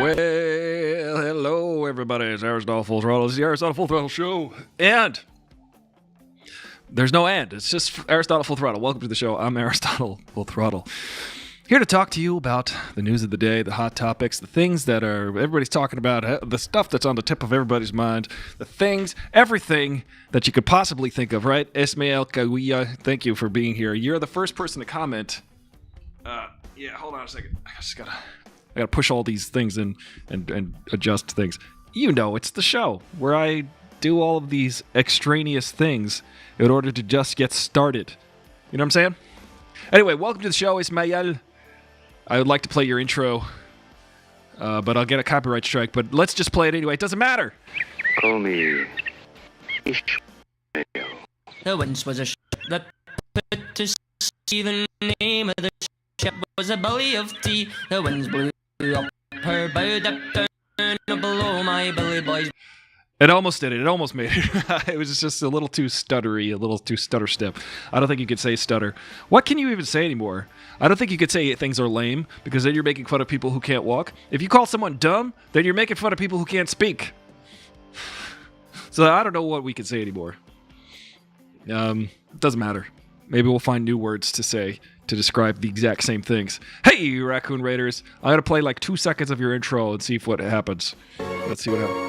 Well, hello everybody, it's Aristotle Full Throttle. It's the Aristotle Full Throttle Show. And there's no and, it's just Aristotle Full Throttle. Welcome to the show. I'm Aristotle Full Throttle. Here to talk to you about the news of the day, the hot topics, the things that are everybody's talking about, the stuff that's on the tip of everybody's mind, the things, everything that you could possibly think of, right? Ismael Kawiya, thank you for being here. You're the first person to comment. Yeah, hold on a second. I gotta push all these things in and adjust things. You know, it's the show where I do all of these extraneous things in order to just get started. You know what I'm saying? Anyway, welcome to the show, Ismael. I would like to play your intro, but I'll get a copyright strike. But let's just play it anyway. It doesn't matter. Call me Ishmael. There once was a ship that put to sea. The name of the ship was a belly of tea. The winds blew up her bow, dipped down below my belly boys. It almost did it. It almost made it. It was just a little too stuttery, a little too stutter step. I don't think you could say stutter. What can you even say anymore? I don't think you could say things are lame, because then you're making fun of people who can't walk. If you call someone dumb, then you're making fun of people who can't speak. So I don't know what we can say anymore. It doesn't matter. Maybe we'll find new words to say to describe the exact same things. Hey, Raccoon Raiders. I'm going to play like 2 seconds of your intro and see what happens. Let's see what happens.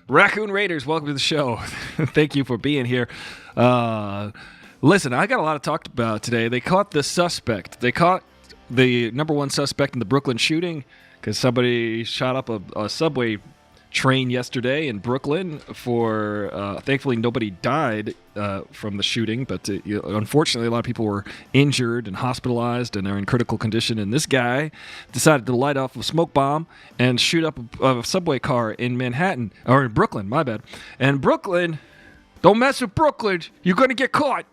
Raccoon Raiders, welcome to the show. Thank you for being here. Listen, I got a lot to talk about today. They caught the suspect. They caught the number one suspect in the Brooklyn shooting because somebody shot up a subway train yesterday in Brooklyn. Thankfully, nobody died from the shooting, but unfortunately, a lot of people were injured and hospitalized and are in critical condition. And this guy decided to light off a smoke bomb and shoot up a subway car in Manhattan, or in Brooklyn, my bad. And Brooklyn, don't mess with Brooklyn. You're going to get caught.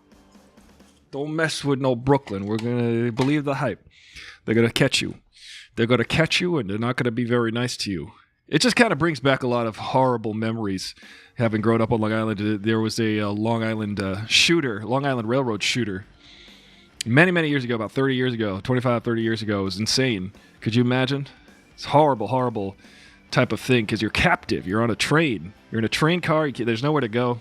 Don't mess with no Brooklyn. We're going to believe the hype. They're going to catch you. They're going to catch you, and they're not going to be very nice to you. It just kind of brings back a lot of horrible memories. Having grown up on Long Island, there was a Long Island Railroad shooter. Many, many years ago, about 30 years ago, 25, 30 years ago. It was insane. Could you imagine? It's horrible, horrible type of thing because you're captive. You're on a train. You're in a train car. There's nowhere to go.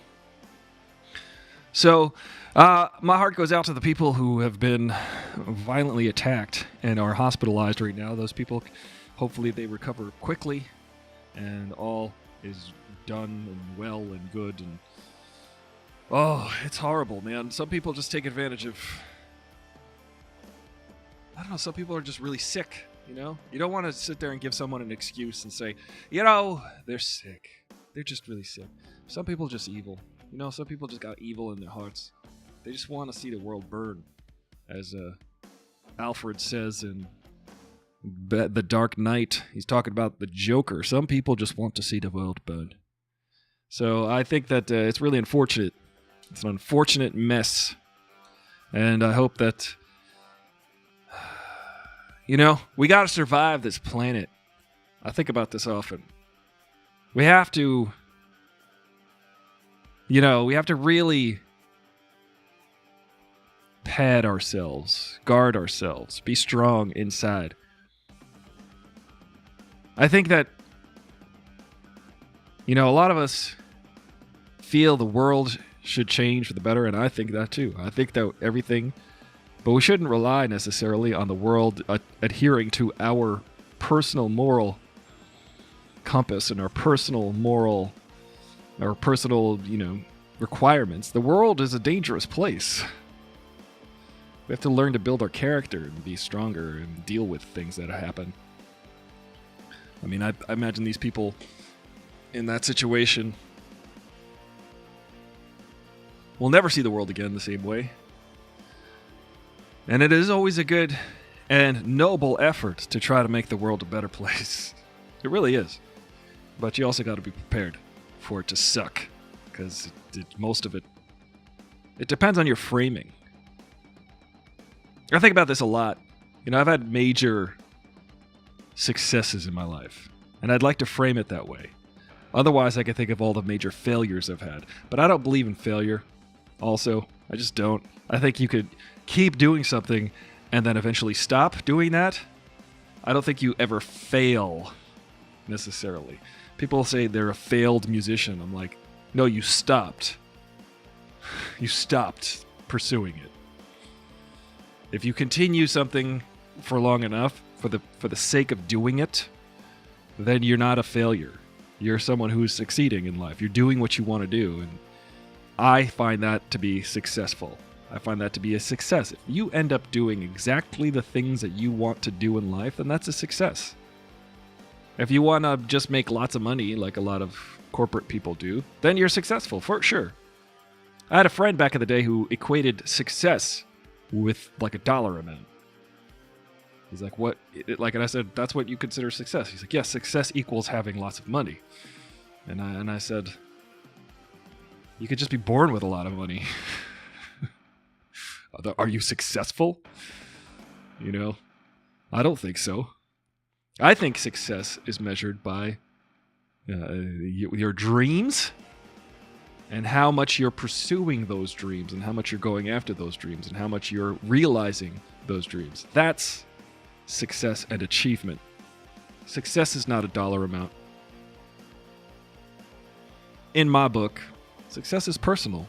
So my heart goes out to the people who have been violently attacked and are hospitalized right now. Those people, hopefully they recover quickly. And all is done and well and good. And oh, it's horrible, man. Some people just take advantage of... I don't know, some people are just really sick, you know? You don't want to sit there and give someone an excuse and say, you know, they're sick. They're just really sick. Some people are just evil. You know, some people just got evil in their hearts. They just want to see the world burn. As Alfred says in The Dark Knight, he's talking about the Joker. Some people just want to see the world burn. So I think that it's really unfortunate. It's an unfortunate mess. And I hope that, you know, we got to survive this planet. I think about this often. We have to, you know, we have to really pad ourselves, guard ourselves, be strong inside. I think that, you know, a lot of us feel the world should change for the better, and I think that too. I think that everything, but we shouldn't rely necessarily on the world adhering to our personal moral compass and our personal, you know, requirements. The world is a dangerous place. We have to learn to build our character and be stronger and deal with things that happen. I mean, I imagine these people in that situation will never see the world again the same way. And it is always a good and noble effort to try to make the world a better place. It really is. But you also got to be prepared for it to suck, because most of it depends on your framing. I think about this a lot. You know, I've had major successes in my life, and I'd like to frame it that way. Otherwise, I can think of all the major failures I've had. But I don't believe in failure. Also, I just don't. I think you could keep doing something and then eventually stop doing that. I don't think you ever fail, necessarily. People say they're a failed musician. I'm like, no, you stopped. You stopped pursuing it. If you continue something for long enough, for the sake of doing it, then you're not a failure. You're someone who's succeeding in life. You're doing what you want to do, and I find that to be successful. I find that to be a success. If you end up doing exactly the things that you want to do in life, then that's a success. If you want to just make lots of money, like a lot of corporate people do, then you're successful, for sure. I had a friend back in the day who equated success with like a dollar amount. He's like, what? And I said, that's what you consider success. He's like, yes, success equals having lots of money. And I said, you could just be born with a lot of money. Are you successful? You know, I don't think so. I think success is measured by your dreams and how much you're pursuing those dreams and how much you're going after those dreams and how much you're realizing those dreams. That's success and achievement. Success is not a dollar amount. In my book, success is personal.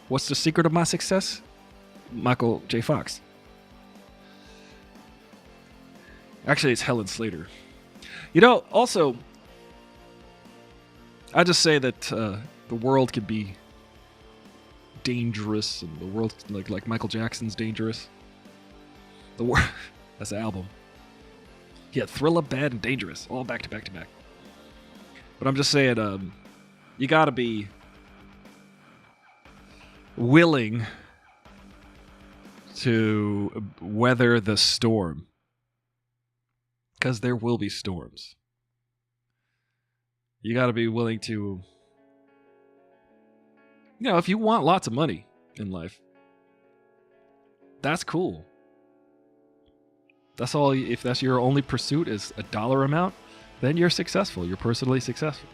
What's the secret of my success? Michael J. Fox. Actually, it's Helen Slater. You know, also, I just say that the world can be dangerous, and the world, like Michael Jackson's dangerous. The world, that's the album. Yeah, Thriller, Bad, and Dangerous, all back to back to back. But I'm just saying, you gotta be willing to weather the storm. Because there will be storms. You got to be willing to, you know, if you want lots of money in life, that's cool. That's all. If that's your only pursuit is a dollar amount, then you're successful. You're personally successful.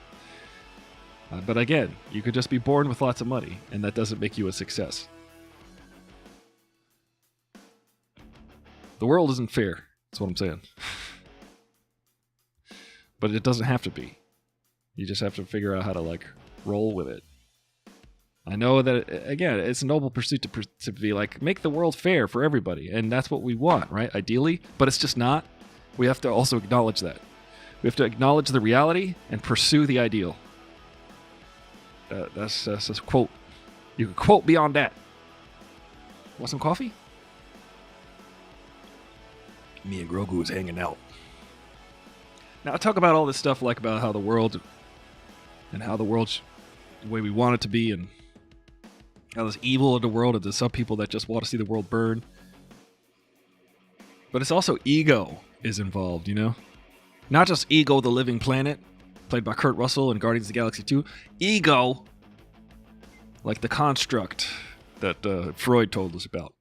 But again, you could just be born with lots of money, and that doesn't make you a success. The world isn't fair. That's what I'm saying. But it doesn't have to be. You just have to figure out how to, like, roll with it. I know that, again, it's a noble pursuit to be like, make the world fair for everybody. And that's what we want, right? Ideally. But it's just not. We have to also acknowledge that. We have to acknowledge the reality and pursue the ideal. That's a quote. You can quote beyond that. Want some coffee? Me and Grogu is hanging out. Now, I talk about all this stuff like about how the world and how the world's the way we want it to be and how there's evil in the world and there's some people that just want to see the world burn. But it's also ego is involved, you know? Not just Ego the Living Planet, played by Kurt Russell in Guardians of the Galaxy 2. Ego, like the construct that Freud told us about.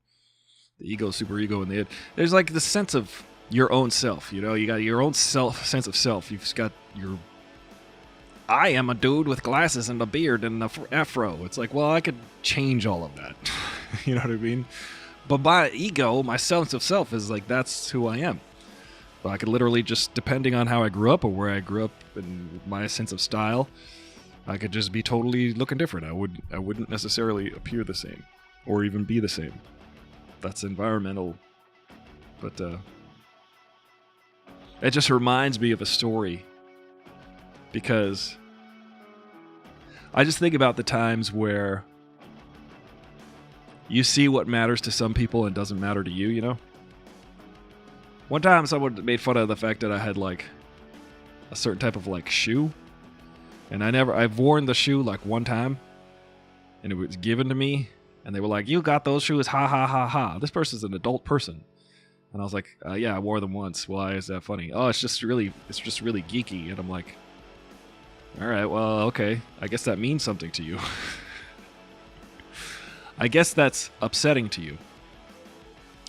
The ego, superego, and the id. There's like the sense of your own self, you know? You got your own sense of self. You've got your... I am a dude with glasses and a beard and an afro. It's like, well, I could change all of that. You know what I mean? But my ego, my sense of self is like, that's who I am. But I could literally just, depending on how I grew up or where I grew up and my sense of style, I could just be totally looking different. I wouldn't necessarily appear the same or even be the same. That's environmental. But it just reminds me of a story because I just think about the times where you see what matters to some people and doesn't matter to you, you know? One time someone made fun of the fact that I had like a certain type of like shoe. And I've worn the shoe like one time and it was given to me and they were like, you got those shoes, ha ha ha ha. This person's an adult person. And I was like, yeah, I wore them once. Why is that funny? Oh, it's just really geeky. And I'm like, all right, well, okay. I guess that means something to you. I guess that's upsetting to you.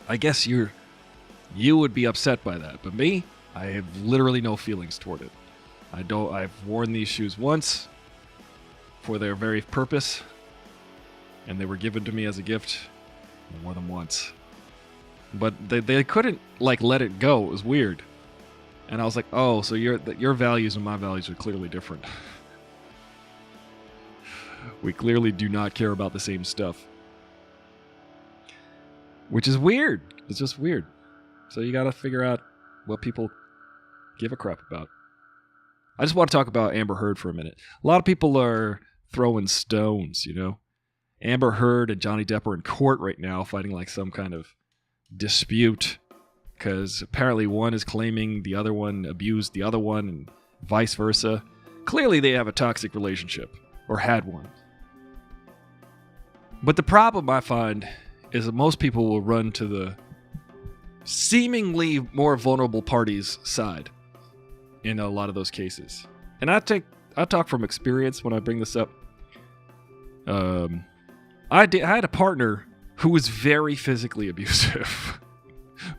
I guess you would be upset by that. But me, I have literally no feelings toward it. I've worn these shoes once for their very purpose, and they were given to me as a gift. I wore them once. But they couldn't, like, let it go. It was weird. And I was like, oh, so your values and my values are clearly different. We clearly do not care about the same stuff. Which is weird. It's just weird. So you gotta figure out what people give a crap about. I just want to talk about Amber Heard for a minute. A lot of people are throwing stones, you know? Amber Heard and Johnny Depp are in court right now fighting like some kind of dispute because apparently one is claiming the other one abused the other one and vice versa. Clearly they have a toxic relationship, or had one. But the problem I find is that most people will run to the seemingly more vulnerable party's side in a lot of those cases. And I talk from experience when I bring this up. I had a partner who was very physically abusive.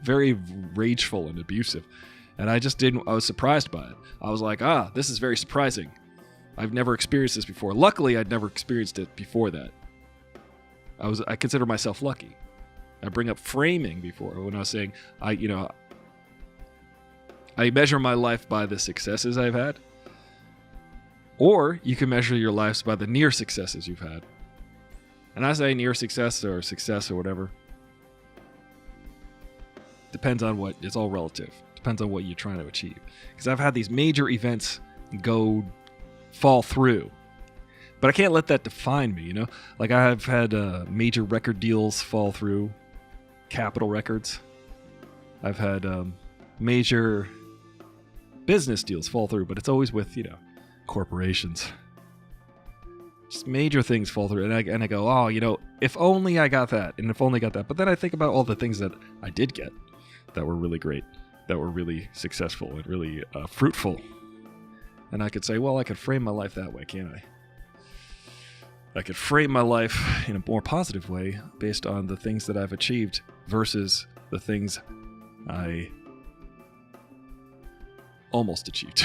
Very rageful and abusive. And I was surprised by it. I was like, this is very surprising. I've never experienced this before. Luckily, I'd never experienced it before that. I consider myself lucky. I bring up framing before when I was saying, I measure my life by the successes I've had. Or you can measure your lives by the near successes you've had. And I say near success or whatever. Depends on what, it's all relative. Depends on what you're trying to achieve. Because I've had these major events fall through. But I can't let that define me, you know? Like I've had major record deals fall through. Capitol Records. I've had major business deals fall through, but it's always with, corporations. Just major things fall through, and I go, if only I got that, and if only I got that. But then I think about all the things that I did get that were really great, that were really successful and really fruitful. And I could say, well, I could frame my life that way, can't I? I could frame my life in a more positive way based on the things that I've achieved versus the things I almost achieved.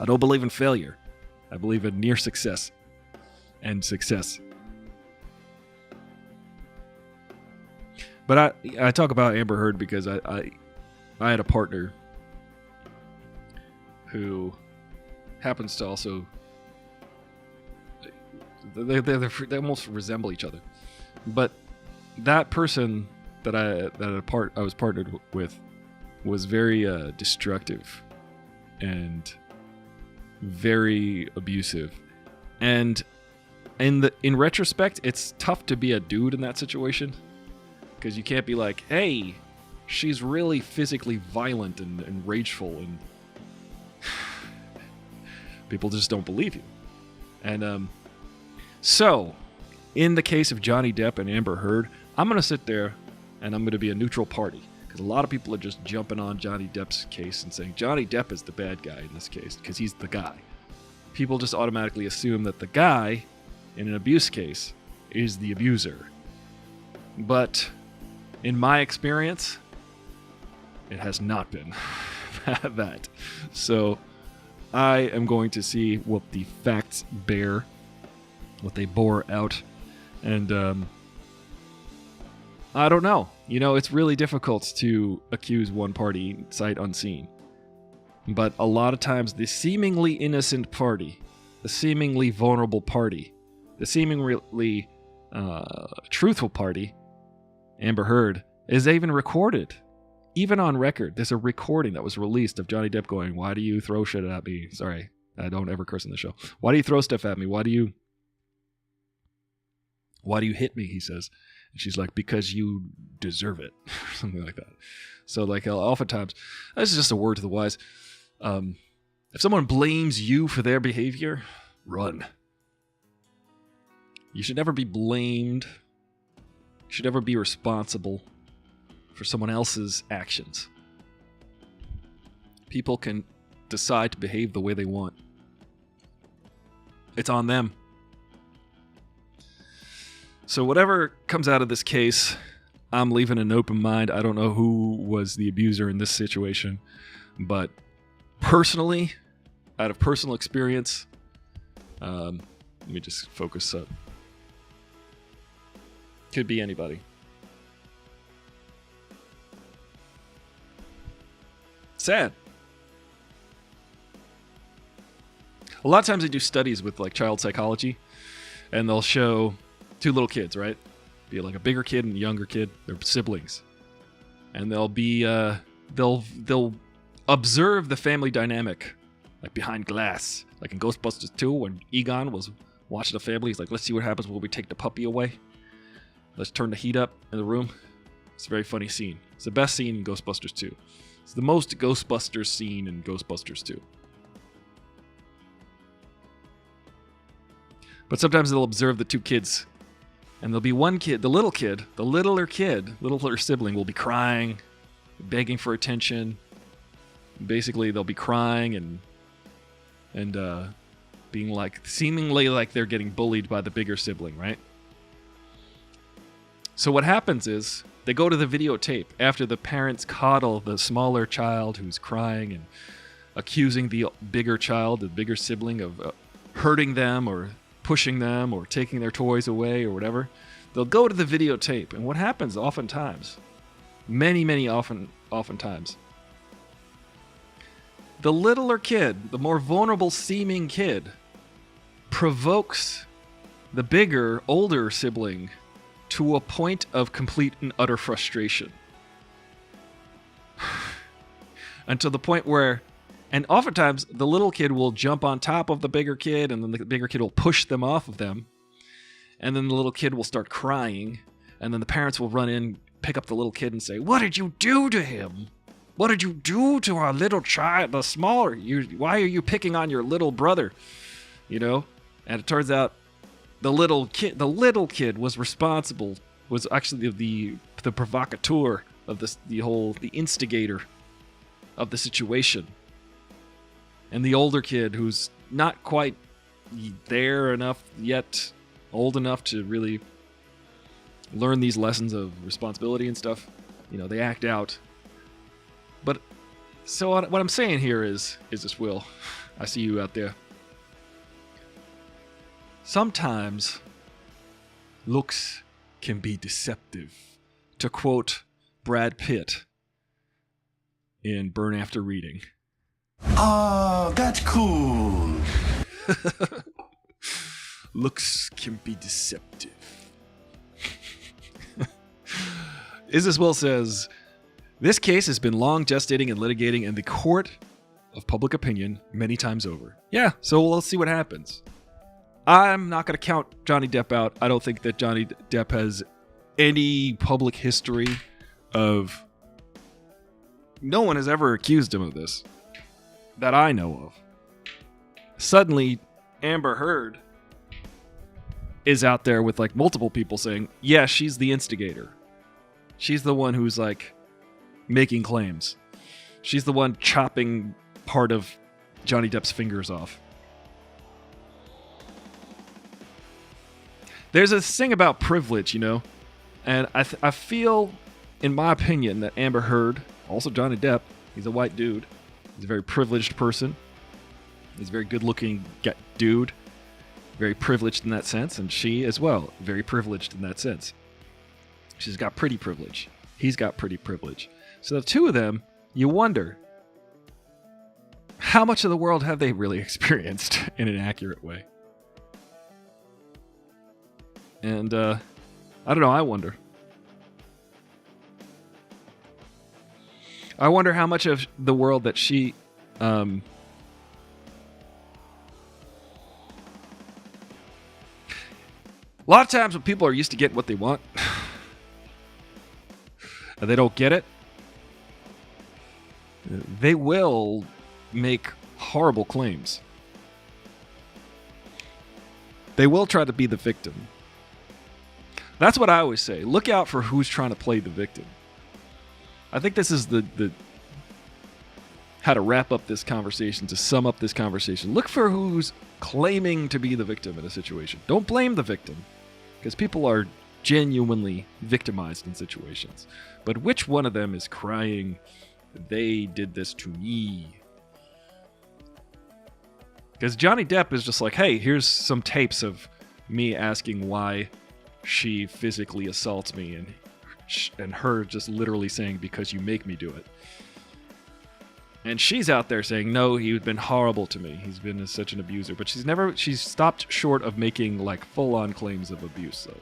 I don't believe in failure. I believe in near success and success. But I talk about Amber Heard because I had a partner who happens to also they almost resemble each other. But that person that I was partnered with was very destructive and very abusive. And in retrospect, it's tough to be a dude in that situation because you can't be like, hey, she's really physically violent and rageful, and people just don't believe you. And so in the case of Johnny Depp and Amber Heard, I'm going to sit there and I'm going to be a neutral party. Because a lot of people are just jumping on Johnny Depp's case and saying Johnny Depp is the bad guy in this case because he's the guy. People just automatically assume that the guy in an abuse case is the abuser. But in my experience, it has not been that. So I am going to see what the facts bear, what they bore out, and I don't know. It's really difficult to accuse one party sight unseen. But a lot of times the seemingly innocent party, the seemingly vulnerable party, the seemingly truthful party, Amber Heard, is even recorded. Even on record. There's a recording that was released of Johnny Depp going, why do you throw shit at me? Sorry, I don't ever curse in the show. Why do you throw stuff at me? Why do you hit me? He says. And she's like, because you deserve it. Something like that. So oftentimes, this is just a word to the wise. If someone blames you for their behavior, run. You should never be blamed. You should never be responsible for someone else's actions. People can decide to behave the way they want. It's on them. So whatever comes out of this case, I'm leaving an open mind. I don't know who was the abuser in this situation, but personally, out of personal experience, let me just focus up. Could be anybody. Sad. A lot of times they do studies with like child psychology, and they'll show two little kids, right? Be like a bigger kid and a younger kid. They're siblings, and they'll be they'll observe the family dynamic, like behind glass, like in Ghostbusters 2 when Egon was watching the family. He's like, "Let's see what happens when we take the puppy away. Let's turn the heat up in the room." It's a very funny scene. It's the best scene in Ghostbusters 2. It's the most Ghostbusters scene in Ghostbusters 2. But sometimes they'll observe the two kids, and there'll be one kid, the littler sibling will be crying, begging for attention. Basically, they'll be crying and being like, seemingly like they're getting bullied by the bigger sibling, right? So what happens is they go to the videotape after the parents coddle the smaller child who's crying and accusing the bigger child, the bigger sibling, of hurting them or pushing them or taking their toys away or whatever. They'll go to the videotape, and what happens oftentimes, oftentimes, the littler kid, the more vulnerable seeming kid, provokes the bigger, older sibling to a point of complete and utter frustration. Until the point where, and oftentimes the little kid will jump on top of the bigger kid, and then the bigger kid will push them off of them, and then the little kid will start crying, and then the parents will run in, pick up the little kid and say, "What did you do to him? What did you do to our little child, the smaller? Why are you picking on your little brother?" You know? And it turns out the little kid was responsible, was actually the provocateur of this, the instigator of the situation. And the older kid, who's not quite there enough yet, old enough to really learn these lessons of responsibility and stuff, you know, they act out. But so what I'm saying here is this, Will, I see you out there. Sometimes looks can be deceptive, to quote Brad Pitt in Burn After Reading. Oh, that's cool. Looks can be deceptive. Isis Will says, "This case has been long gestating and litigating in the court of public opinion many times over." Yeah, so let's see what happens. I'm not going to count Johnny Depp out. I don't think that Johnny Depp has any public history of... No one has ever accused him of this that I know of. Suddenly, Amber Heard is out there with like multiple people saying, yeah, she's the instigator. She's the one who's like making claims. She's the one chopping part of Johnny Depp's fingers off. There's this thing about privilege, you know, and I feel, in my opinion, that Amber Heard, also Johnny Depp, he's a white dude. He's a very privileged person. He's a very good-looking dude. Very privileged in that sense, and she as well, very privileged in that sense. She's got pretty privilege. He's got pretty privilege. So the two of them, you wonder, how much of the world have they really experienced in an accurate way? And, I don't know, I wonder. I wonder how much of the world that she, a lot of times when people are used to getting what they want, and they don't get it, they will make horrible claims. They will try to be the victim. That's what I always say. Look out for who's trying to play the victim. I think this is the how to wrap up this conversation, to sum up this conversation. Look for who's claiming to be the victim in a situation. Don't blame the victim, because people are genuinely victimized in situations. But which one of them is crying, they did this to me? Because Johnny Depp is just like, hey, here's some tapes of me asking why she physically assaults me, and her just literally saying, because you make me do it. And she's out there saying, no, he's been horrible to me. He's been such an abuser. But she's stopped short of making like full-on claims of abuse, though.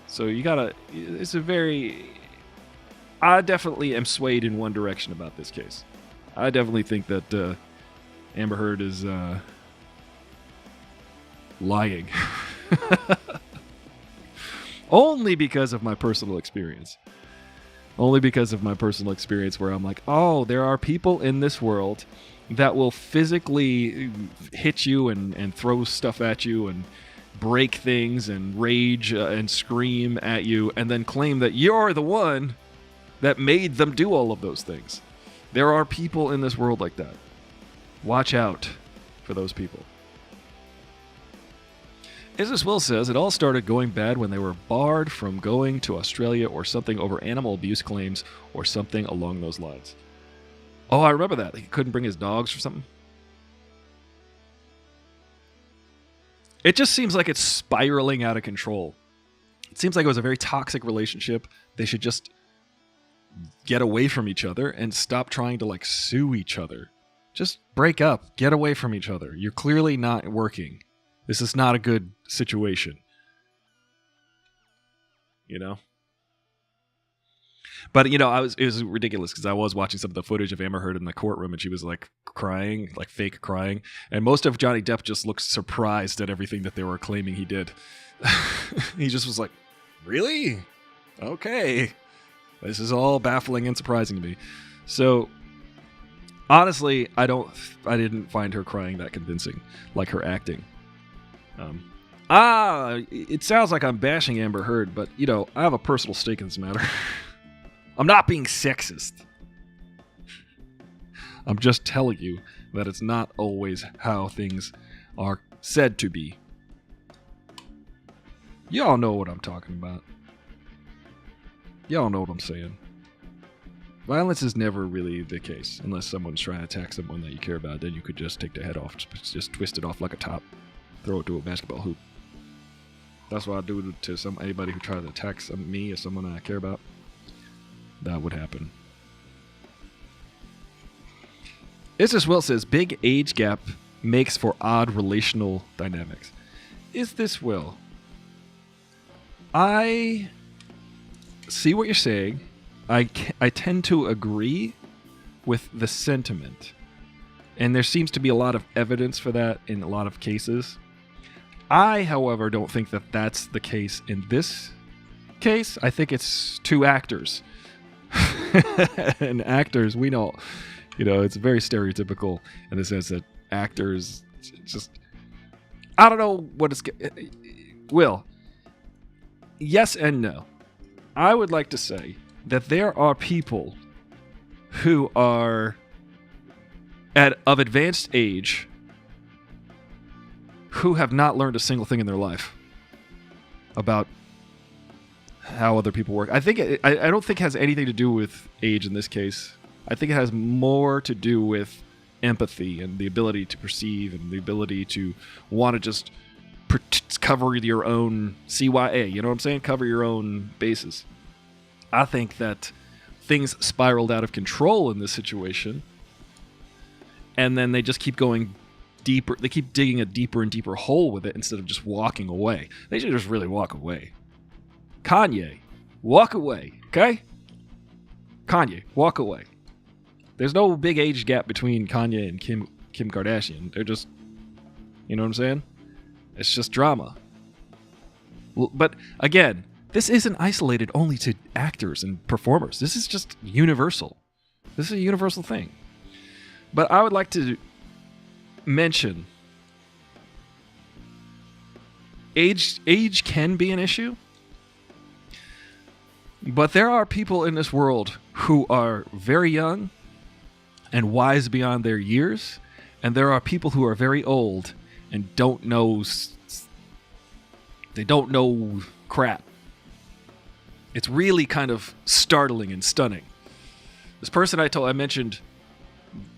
So I definitely am swayed in one direction about this case. I definitely think that Amber Heard is lying. Only because of my personal experience. Only because of my personal experience where I'm like, oh, there are people in this world that will physically hit you and throw stuff at you and break things and rage and scream at you and then claim that you're the one that made them do all of those things. There are people in this world like that. Watch out for those people. Isis Will says it all started going bad when they were barred from going to Australia or something over animal abuse claims or something along those lines. Oh, I remember that. He couldn't bring his dogs or something. It just seems like it's spiraling out of control. It seems like it was a very toxic relationship. They should just get away from each other and stop trying to like sue each other. Just break up. Get away from each other. You're clearly not working. This is not a good situation. You know? But, you know, it was ridiculous because I was watching some of the footage of Amber Heard in the courtroom and she was like crying, like fake crying. And most of Johnny Depp just looked surprised at everything that they were claiming he did. He just was like, really? Okay. This is all baffling and surprising to me. So, honestly, I didn't find her crying that convincing, like her acting. It sounds like I'm bashing Amber Heard, but, you know, I have a personal stake in this matter. I'm not being sexist. I'm just telling you that it's not always how things are said to be. Y'all know what I'm talking about. Y'all know what I'm saying. Violence is never really the case, unless someone's trying to attack someone that you care about. Then you could just take their head off, just twist it off like a top, throw it to a basketball hoop. That's what I do to anybody who tries to attack me or someone I care about. That would happen. Isis Will says, big age gap makes for odd relational dynamics. Is this Will? I see what you're saying. I tend to agree with the sentiment. And there seems to be a lot of evidence for that in a lot of cases. I, however, don't think that that's the case in this case. I think it's two actors. And actors, we know, it's very stereotypical in the sense that actors just, I don't know what it's, Will, yes and no. I would like to say that there are people who are of advanced age who have not learned a single thing in their life about how other people work. I don't think it has anything to do with age in this case. I think it has more to do with empathy and the ability to perceive and the ability to want to just cover your own CYA. You know what I'm saying? Cover your own bases. I think that things spiraled out of control in this situation, and then they just keep going deeper. They keep digging a deeper and deeper hole with it instead of just walking away. They should just really walk away. Kanye, walk away, okay? Kanye, walk away. There's no big age gap between Kanye and Kim Kardashian. They're just, you know what I'm saying? It's just drama. But again, this isn't isolated only to actors and performers. This is just universal. This is a universal thing. But I would like to mention age can be an issue. But there are people in this world who are very young and wise beyond their years, and there are people who are very old and don't know crap. It's really kind of startling and stunning. This person I mentioned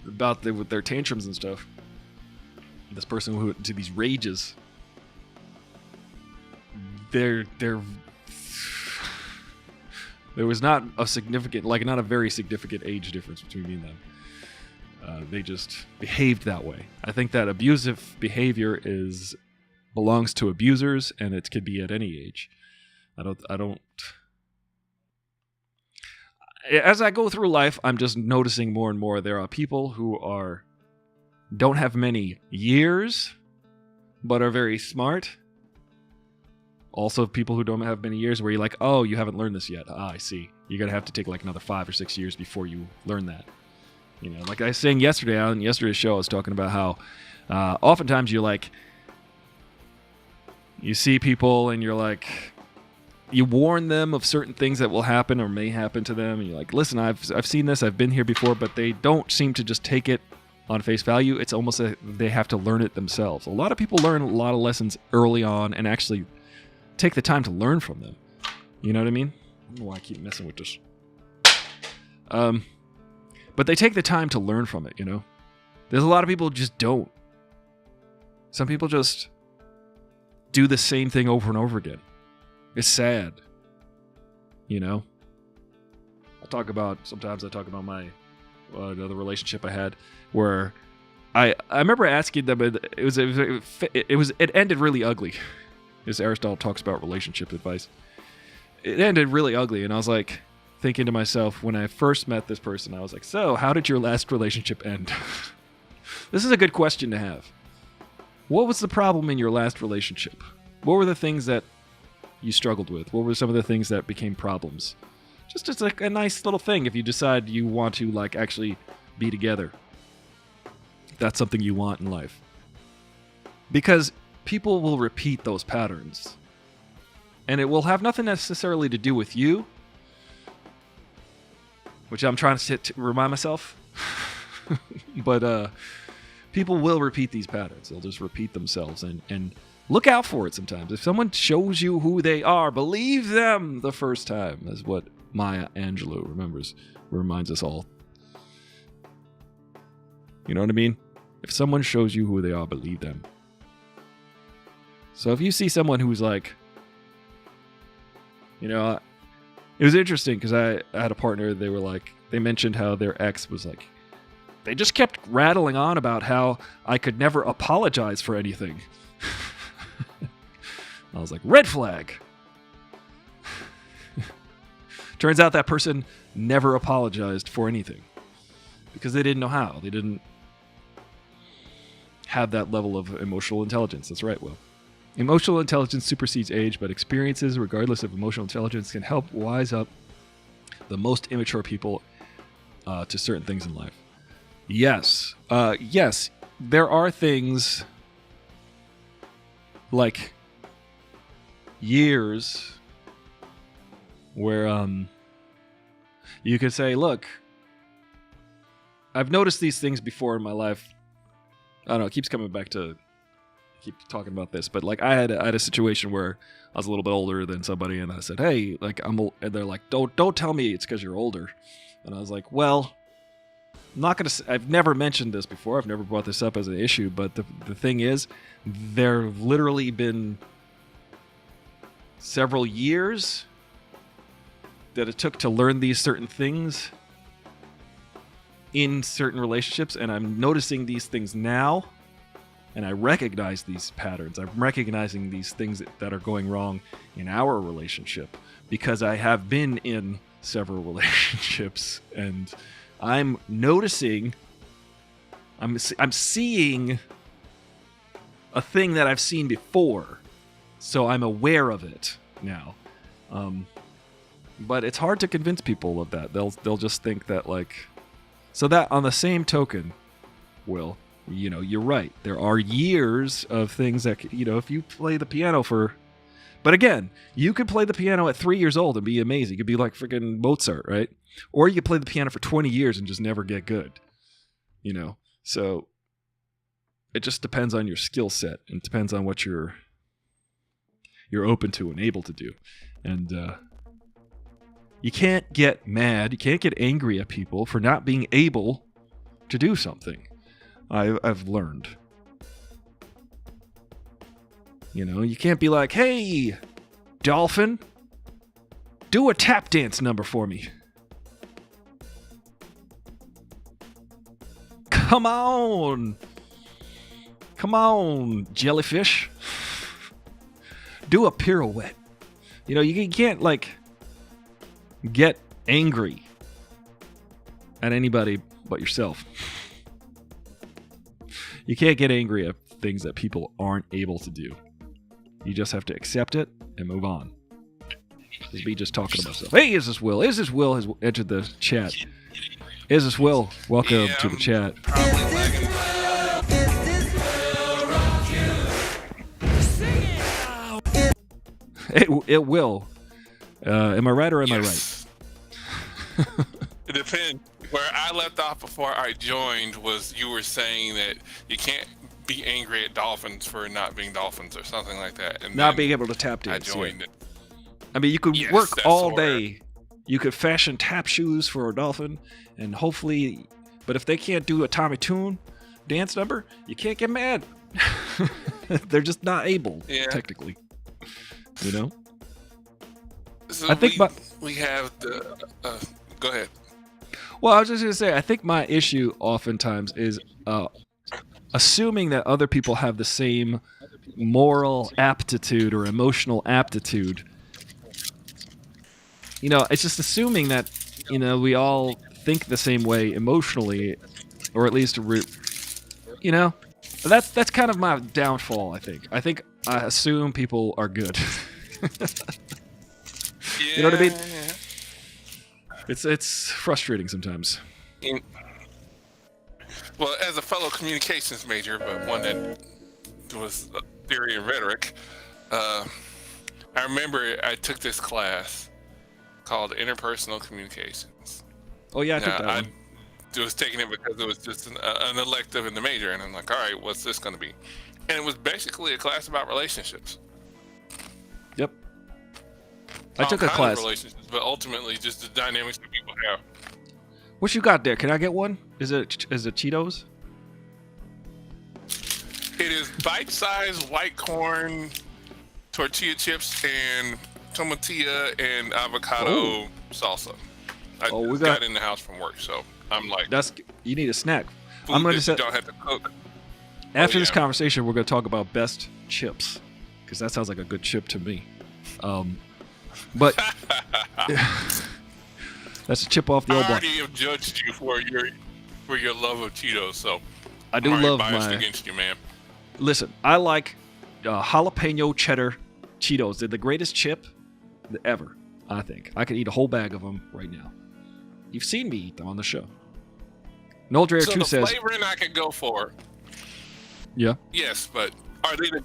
about with their tantrums and stuff, this person who to these rages, there was not a significant, like not a very significant age difference between me and them. They just behaved that way. I think that abusive behavior belongs to abusers, and it could be at any age. I don't. As I go through life, I'm just noticing more and more there are people who don't have many years, but are very smart. Also, people who don't have many years where you're like, oh, you haven't learned this yet. I see. You're going to have to take like another 5 or 6 years before you learn that. You know, like I was saying yesterday on yesterday's show, I was talking about how oftentimes you see people and you're like, you warn them of certain things that will happen or may happen to them. And you're like, listen, I've seen this. I've been here before, but they don't seem to just take it on face value. It's almost like they have to learn it themselves. A lot of people learn a lot of lessons early on and actually take the time to learn from them. You know what I mean? I don't know why I keep messing with this. But they take the time to learn from it, you know? There's a lot of people who just don't. Some people just do the same thing over and over again. It's sad. You know? Sometimes I talk about my another relationship I had where I remember asking them, it ended really ugly. As Aristotle talks about relationship advice. It ended really ugly, and I was like, thinking to myself, when I first met this person, I was like, so, how did your last relationship end? This is a good question to have. What was the problem in your last relationship? What were the things that you struggled with? What were some of the things that became problems? Just like a nice little thing if you decide you want to like actually be together. If that's something you want in life. Because people will repeat those patterns. And it will have nothing necessarily to do with you, which I'm trying to remind myself. But people will repeat these patterns. They'll just repeat themselves. And look out for it sometimes. If someone shows you who they are, believe them the first time, is what Maya Angelou reminds us all. You know what I mean? If someone shows you who they are, believe them. So if you see someone who's like, you know, it was interesting because I had a partner, they mentioned how their ex was like, they just kept rattling on about how I could never apologize for anything. I was like, red flag. Turns out that person never apologized for anything because they didn't know how. They didn't have that level of emotional intelligence. That's right, Will. Emotional intelligence supersedes age, but experiences, regardless of emotional intelligence, can help wise up the most immature people to certain things in life. Yes. Yes, there are things like years where you could say, look, I've noticed these things before in my life. I don't know, it keeps coming back to keep talking about this, but like I had a situation where I was a little bit older than somebody, and I said, "Hey, like I'm," and they're like, "Don't tell me it's because you're older," and I was like, "Well, I'm not gonna. I've never mentioned this before. I've never brought this up as an issue, but the thing is, there've literally been several years that it took to learn these certain things in certain relationships, and I'm noticing these things now." And I recognize these patterns. I'm recognizing these things that are going wrong in our relationship because I have been in several relationships, and I'm noticing, I'm seeing a thing that I've seen before, so I'm aware of it now. But it's hard to convince people of that. They'll just think that like, so that on the same token, Will, you know, you're right. There are years of things that, you know, if you play the piano but again, you could play the piano at 3 years old and be amazing. You could be like freaking Mozart, right? Or you could play the piano for 20 years and just never get good, you know? So it just depends on your skill set and depends on what you're open to and able to do. And you can't get mad. You can't get angry at people for not being able to do something. I've learned. You know, you can't be like, hey, dolphin, do a tap dance number for me. Come on. Come on, jellyfish. Do a pirouette. You know, you can't, like, get angry at anybody but yourself. You can't get angry at things that people aren't able to do. You just have to accept it and move on. This is me just talking to myself. Hey, is this Will? Is this Will has entered the chat? Is this Will? Welcome to the chat. It will. Am I right or am I right? It depends. Where I left off before I joined was you were saying that you can't be angry at dolphins for not being dolphins or something like that. And not being able to tap dance. I joined it. I mean, you could work all day. You could fashion tap shoes for a dolphin, and hopefully, but if they can't do a Tommy Tune dance number, you can't get mad. They're just not able, technically. You know? So I think we have the. Go ahead. Well, I was just going to say, I think my issue oftentimes is assuming that other people have the same moral aptitude or emotional aptitude. You know, it's just assuming that, you know, we all think the same way emotionally, or at least, you know, that's kind of my downfall, I think. I assume people are good. You know what I mean? Yeah. It's frustrating sometimes. Well, as a fellow communications major, but one that was theory and rhetoric, I remember I took this class called Interpersonal Communications. Oh yeah, I took that one. I was taking it because it was just an elective in the major, and I'm like, all right, what's this going to be? And it was basically a class about relationships. Yep. I took a class. Relationships, but ultimately just the dynamics that people have. What you got there? Can I get one? Is it Cheetos? It is bite-sized white corn, tortilla chips, and tomatilla and avocado salsa. I got it in the house from work, so I'm like, you need a snack. I'm going to don't have to cook. After this conversation, we're going to talk about best chips, because that sounds like a good chip to me. But that's a chip off the old block. I already have judged you for your love of Cheetos, so I do love biased against you, man. Listen, I like jalapeno cheddar Cheetos. They're the greatest chip ever, I think. I could eat a whole bag of them right now. You've seen me eat them on the show. Noel Dreher 2 says... the flavoring I could go for. Yeah? Yes, but are they the...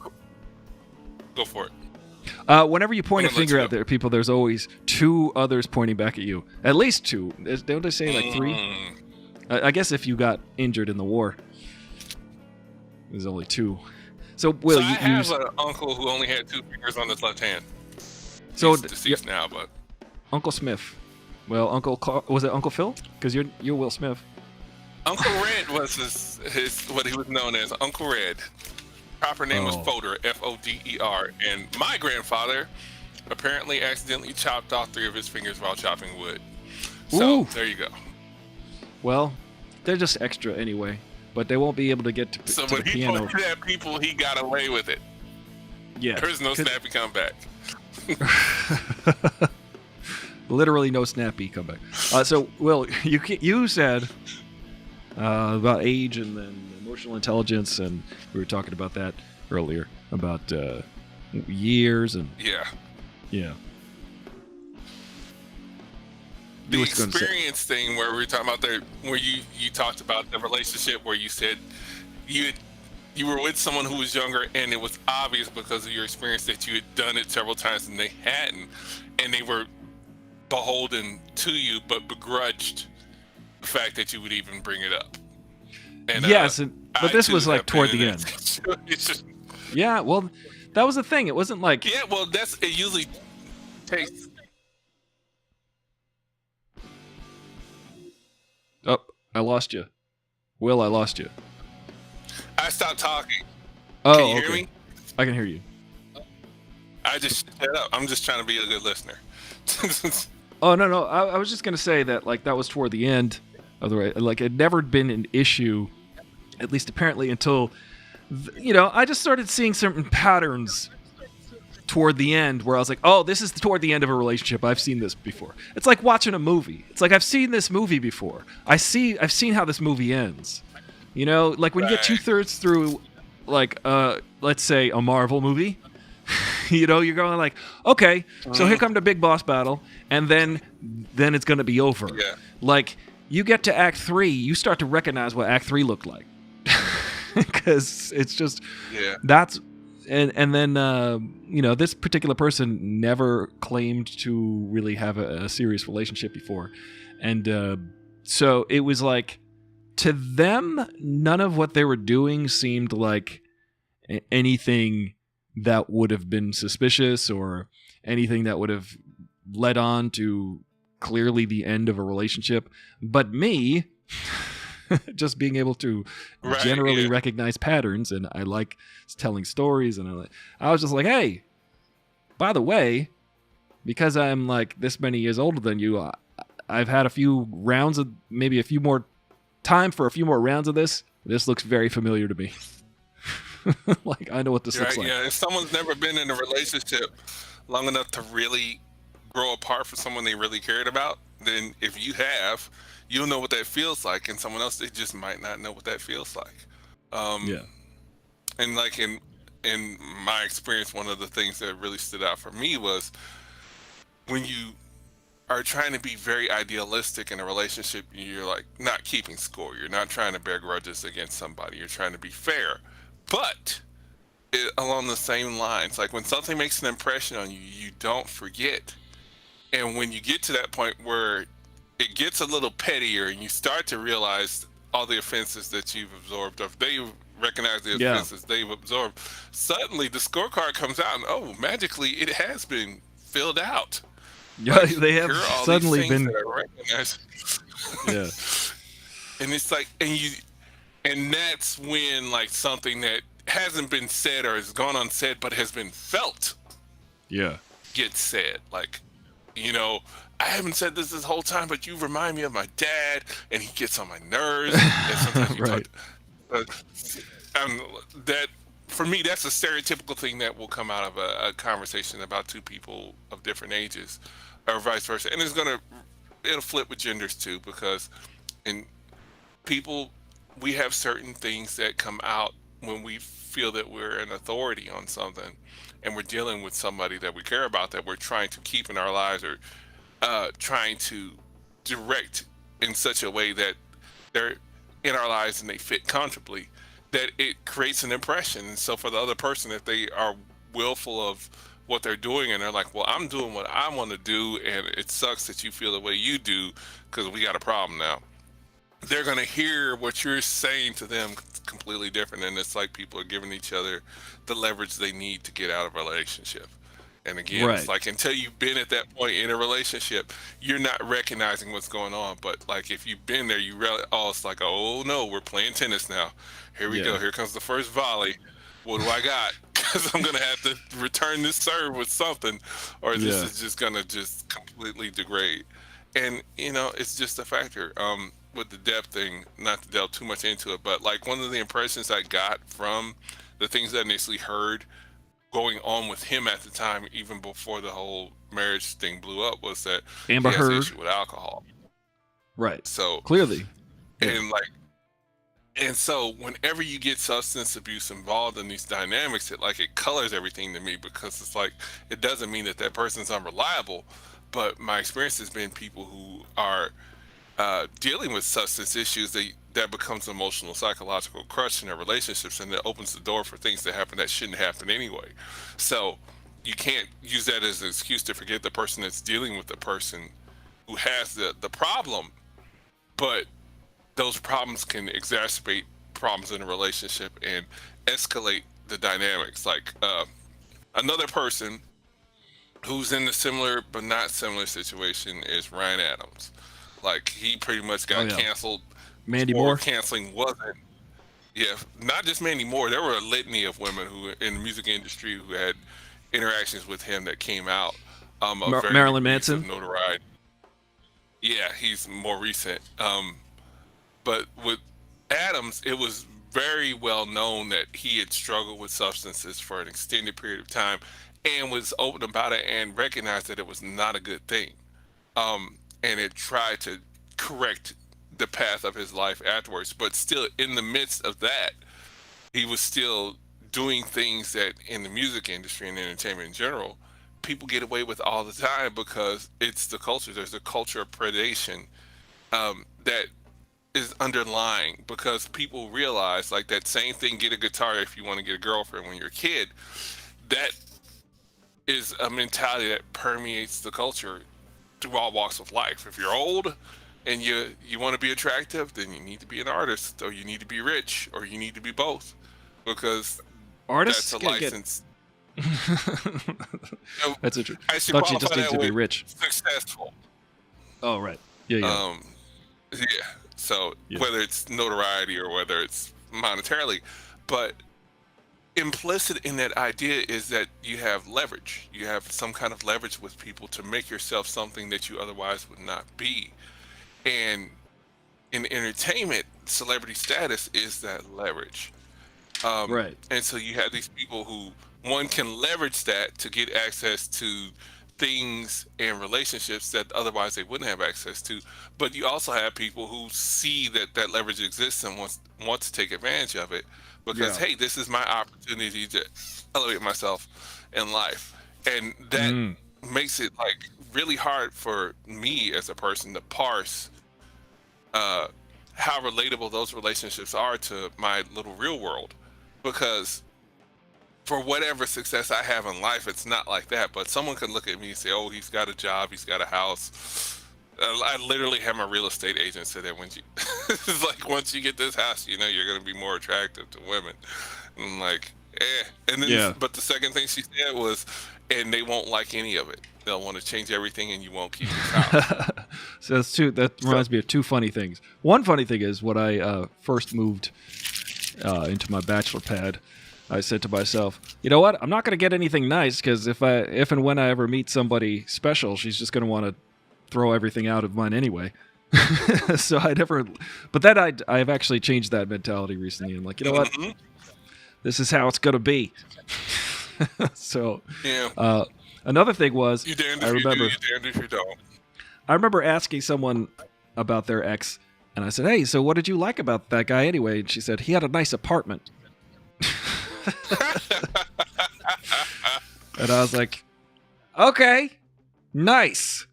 Go for it. Whenever you point a finger at there, people, there's always two others pointing back at you. At least two. Don't they say like three? I guess if you got injured in the war, there's only two. So, Will, I have an uncle who only had two fingers on his left hand. So he's deceased now, but Uncle Smith. Well, was it Uncle Phil? Because you're Will Smith. Uncle Red was his what he was known as, Uncle Red. Proper name was Foder, F-O-D-E-R. And my grandfather apparently accidentally chopped off 3 of his fingers while chopping wood. So, there you go. Well, they're just extra anyway, but they won't be able to get to so the when he piano. pointed at people, he got away with it. Yeah. There's no snappy comeback. Literally no snappy comeback. So, Will, you said about age and then emotional intelligence, and we were talking about that earlier, about years and... Yeah. The experience thing where we were talking about where you talked about the relationship where you said you were with someone who was younger, and it was obvious because of your experience that you had done it several times and they hadn't, and they were beholden to you but begrudged the fact that you would even bring it up. And, yes, but this was like toward the end. It's just, yeah, well, that was the thing. It wasn't like... Yeah, well, it usually takes... Oh, I lost you. Will, I lost you. I stopped talking. Oh, can you hear me? I can hear you. just shut up. I'm just trying to be a good listener. Oh no, I was just gonna say that like that was toward the end of the like it never been an issue, at least apparently until I just started seeing certain patterns toward the end where I was like, oh, this is toward the end of a relationship. I've seen this before. It's like watching a movie. It's like I've seen this movie before. I've seen how this movie ends. Like when you get 2/3 through, like let's say a Marvel movie. You're going like, okay, so here come the big boss battle, and then it's going to be over. Yeah. Like, you get to Act 3, you start to recognize what Act 3 looked like. Because it's just, that's, and then, this particular person never claimed to really have a serious relationship before. And so it was like, to them, none of what they were doing seemed like anything that would have been suspicious or anything that would have led on to clearly the end of a relationship. But me, just being able to generally recognize patterns, and I like telling stories, and I was just like, hey, by the way, because I'm like this many years older than you, I've had a few rounds of, maybe a few more time for a few more rounds of this. This looks very familiar to me. Like, I know what this looks like. Yeah, if someone's never been in a relationship long enough to really grow apart from someone they really cared about, then if you have, you'll know what that feels like, and someone else, they just might not know what that feels like. And like in my experience, one of the things that really stood out for me was when you are trying to be very idealistic in a relationship, you're like not keeping score. You're not trying to bear grudges against somebody. You're trying to be fair. But along the same lines, like when something makes an impression on you, you don't forget. And when you get to that point where it gets a little pettier and you start to realize all the offenses that you've absorbed, or if they recognize the offenses they've absorbed, suddenly the scorecard comes out and, oh, magically it has been filled out. Yeah, like, they have suddenly been. Yeah. And it's like, and that's when like something that hasn't been said or has gone unsaid but has been felt gets said. Like, I haven't said this whole time, but you remind me of my dad, and he gets on my nerves. And sometimes you right. That for me, that's a stereotypical thing that will come out of a conversation about two people of different ages, or vice versa. And it'll flip with genders too, because in people, we have certain things that come out when we feel that we're an authority on something, and we're dealing with somebody that we care about, that we're trying to keep in our lives, or trying to direct in such a way that they're in our lives and they fit comfortably, that it creates an impression. And so for the other person, if they are willful of what they're doing and they're like, well, I'm doing what I want to do, and it sucks that you feel the way you do because we got a problem now, they're going to hear what you're saying to them completely different. And it's like people are giving each other the leverage they need to get out of a relationship. And again, it's like, until you've been at that point in a relationship, you're not recognizing what's going on. But like, if you've been there, you really, it's like, oh no, we're playing tennis now. Here we go. Here comes the first volley. What do I got? Because I'm going to have to return this serve with something, or this is just going to just completely degrade. And, it's just a factor. With the depth thing, not to delve too much into it, but like one of the impressions I got from the things that I initially heard going on with him at the time, even before the whole marriage thing blew up, was that Amber he has an Heard. issue with alcohol. Right. So clearly, and so whenever you get substance abuse involved in these dynamics, it colors everything to me, because it's like, it doesn't mean that person's unreliable, but my experience has been people who are dealing with substance issues, that becomes an emotional, psychological crush in their relationships, and it opens the door for things that happen that shouldn't happen anyway. So you can't use that as an excuse to forget the person that's dealing with the person who has the problem, but those problems can exacerbate problems in a relationship and escalate the dynamics. Like another person who's in a similar but not similar situation is Ryan Adams. Like, he pretty much got canceled. Mandy Moore? Canceling wasn't. Yeah, not just Mandy Moore. There were a litany of women who in the music industry who had interactions with him that came out. Of very Marilyn recent Manson. notoriety. Yeah, he's more recent. But with Adams, it was very well known that he had struggled with substances for an extended period of time, and was open about it and recognized that it was not a good thing. And it tried to correct the path of his life afterwards. But still, in the midst of that, he was still doing things that in the music industry and entertainment in general, people get away with all the time because it's the culture. There's a culture of predation that is underlying, because people realize, like, that same thing, get a guitar if you want to get a girlfriend when you're a kid. That is a mentality that permeates the culture through all walks of life. If you're old and you want to be attractive, then you need to be an artist, or you need to be rich, or you need to be both, because Artists that's a get- license. That's interesting. I should Thought you qualify just need that to be with rich. successful. Oh, right. Yeah. Yeah. So Yeah. whether it's notoriety or whether it's monetarily, but implicit in that idea is that you have leverage. You have some kind of leverage with people to make yourself something that you otherwise would not be. And in entertainment, celebrity status is that leverage. Right. And so you have these people who, one, can leverage that to get access to things and relationships that otherwise they wouldn't have access to. But you also have people who see that that leverage exists and want to take advantage of it, because, Yeah. hey, this is my opportunity to elevate myself in life. And that makes it, like, really hard for me as a person to parse how relatable those relationships are to my little real world, because for whatever success I have in life, it's not like that. But someone could look at me and say, oh, he's got a job, he's got a house. I literally have my real estate agent say that it's like, once you get this house, you know, you're going to be more attractive to women. And I'm like, And then, but the second thing she said was, and they won't like any of it. They'll want to change everything, and you won't keep this house. So that's two. That reminds me of two funny things. One funny thing is when I first moved into my bachelor pad, I said to myself, you know what? I'm not going to get anything nice, because if and when I ever meet somebody special, she's just going to want to throw everything out of mine anyway. So I never. But then I've actually changed that mentality recently. I'm like, you know what? This is how it's going to be. So yeah. Another thing was, You damned I if remember. you do, you damned if you don't. I remember asking someone about their ex, and I said, hey, so what did you like about that guy anyway? And she said, he had a nice apartment. And I was like, okay, nice.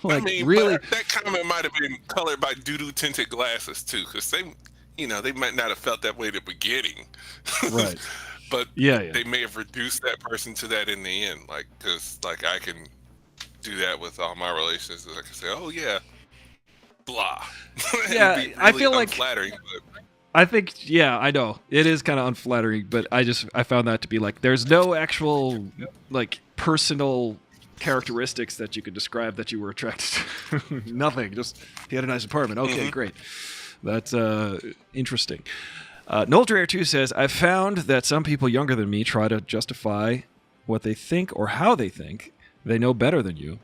Like, I mean, really? but that comment might have been colored by doo-doo tinted glasses too, because they might not have felt that way at the beginning. Right. But Yeah. they may have reduced that person to that in the end, like, because, like, I can do that with all my relationships. I can say, oh yeah, blah. Yeah, It'd be I feel like- unflattering, but I think, yeah, I know. It is kind of unflattering, but I found that to be like, there's no actual, like, personal characteristics that you could describe that you were attracted to. Nothing. Just, he had a nice apartment. Okay, great. That's interesting. Noel Dreyer 2 says, I've found that some people younger than me try to justify what they think or how they think they know better than you.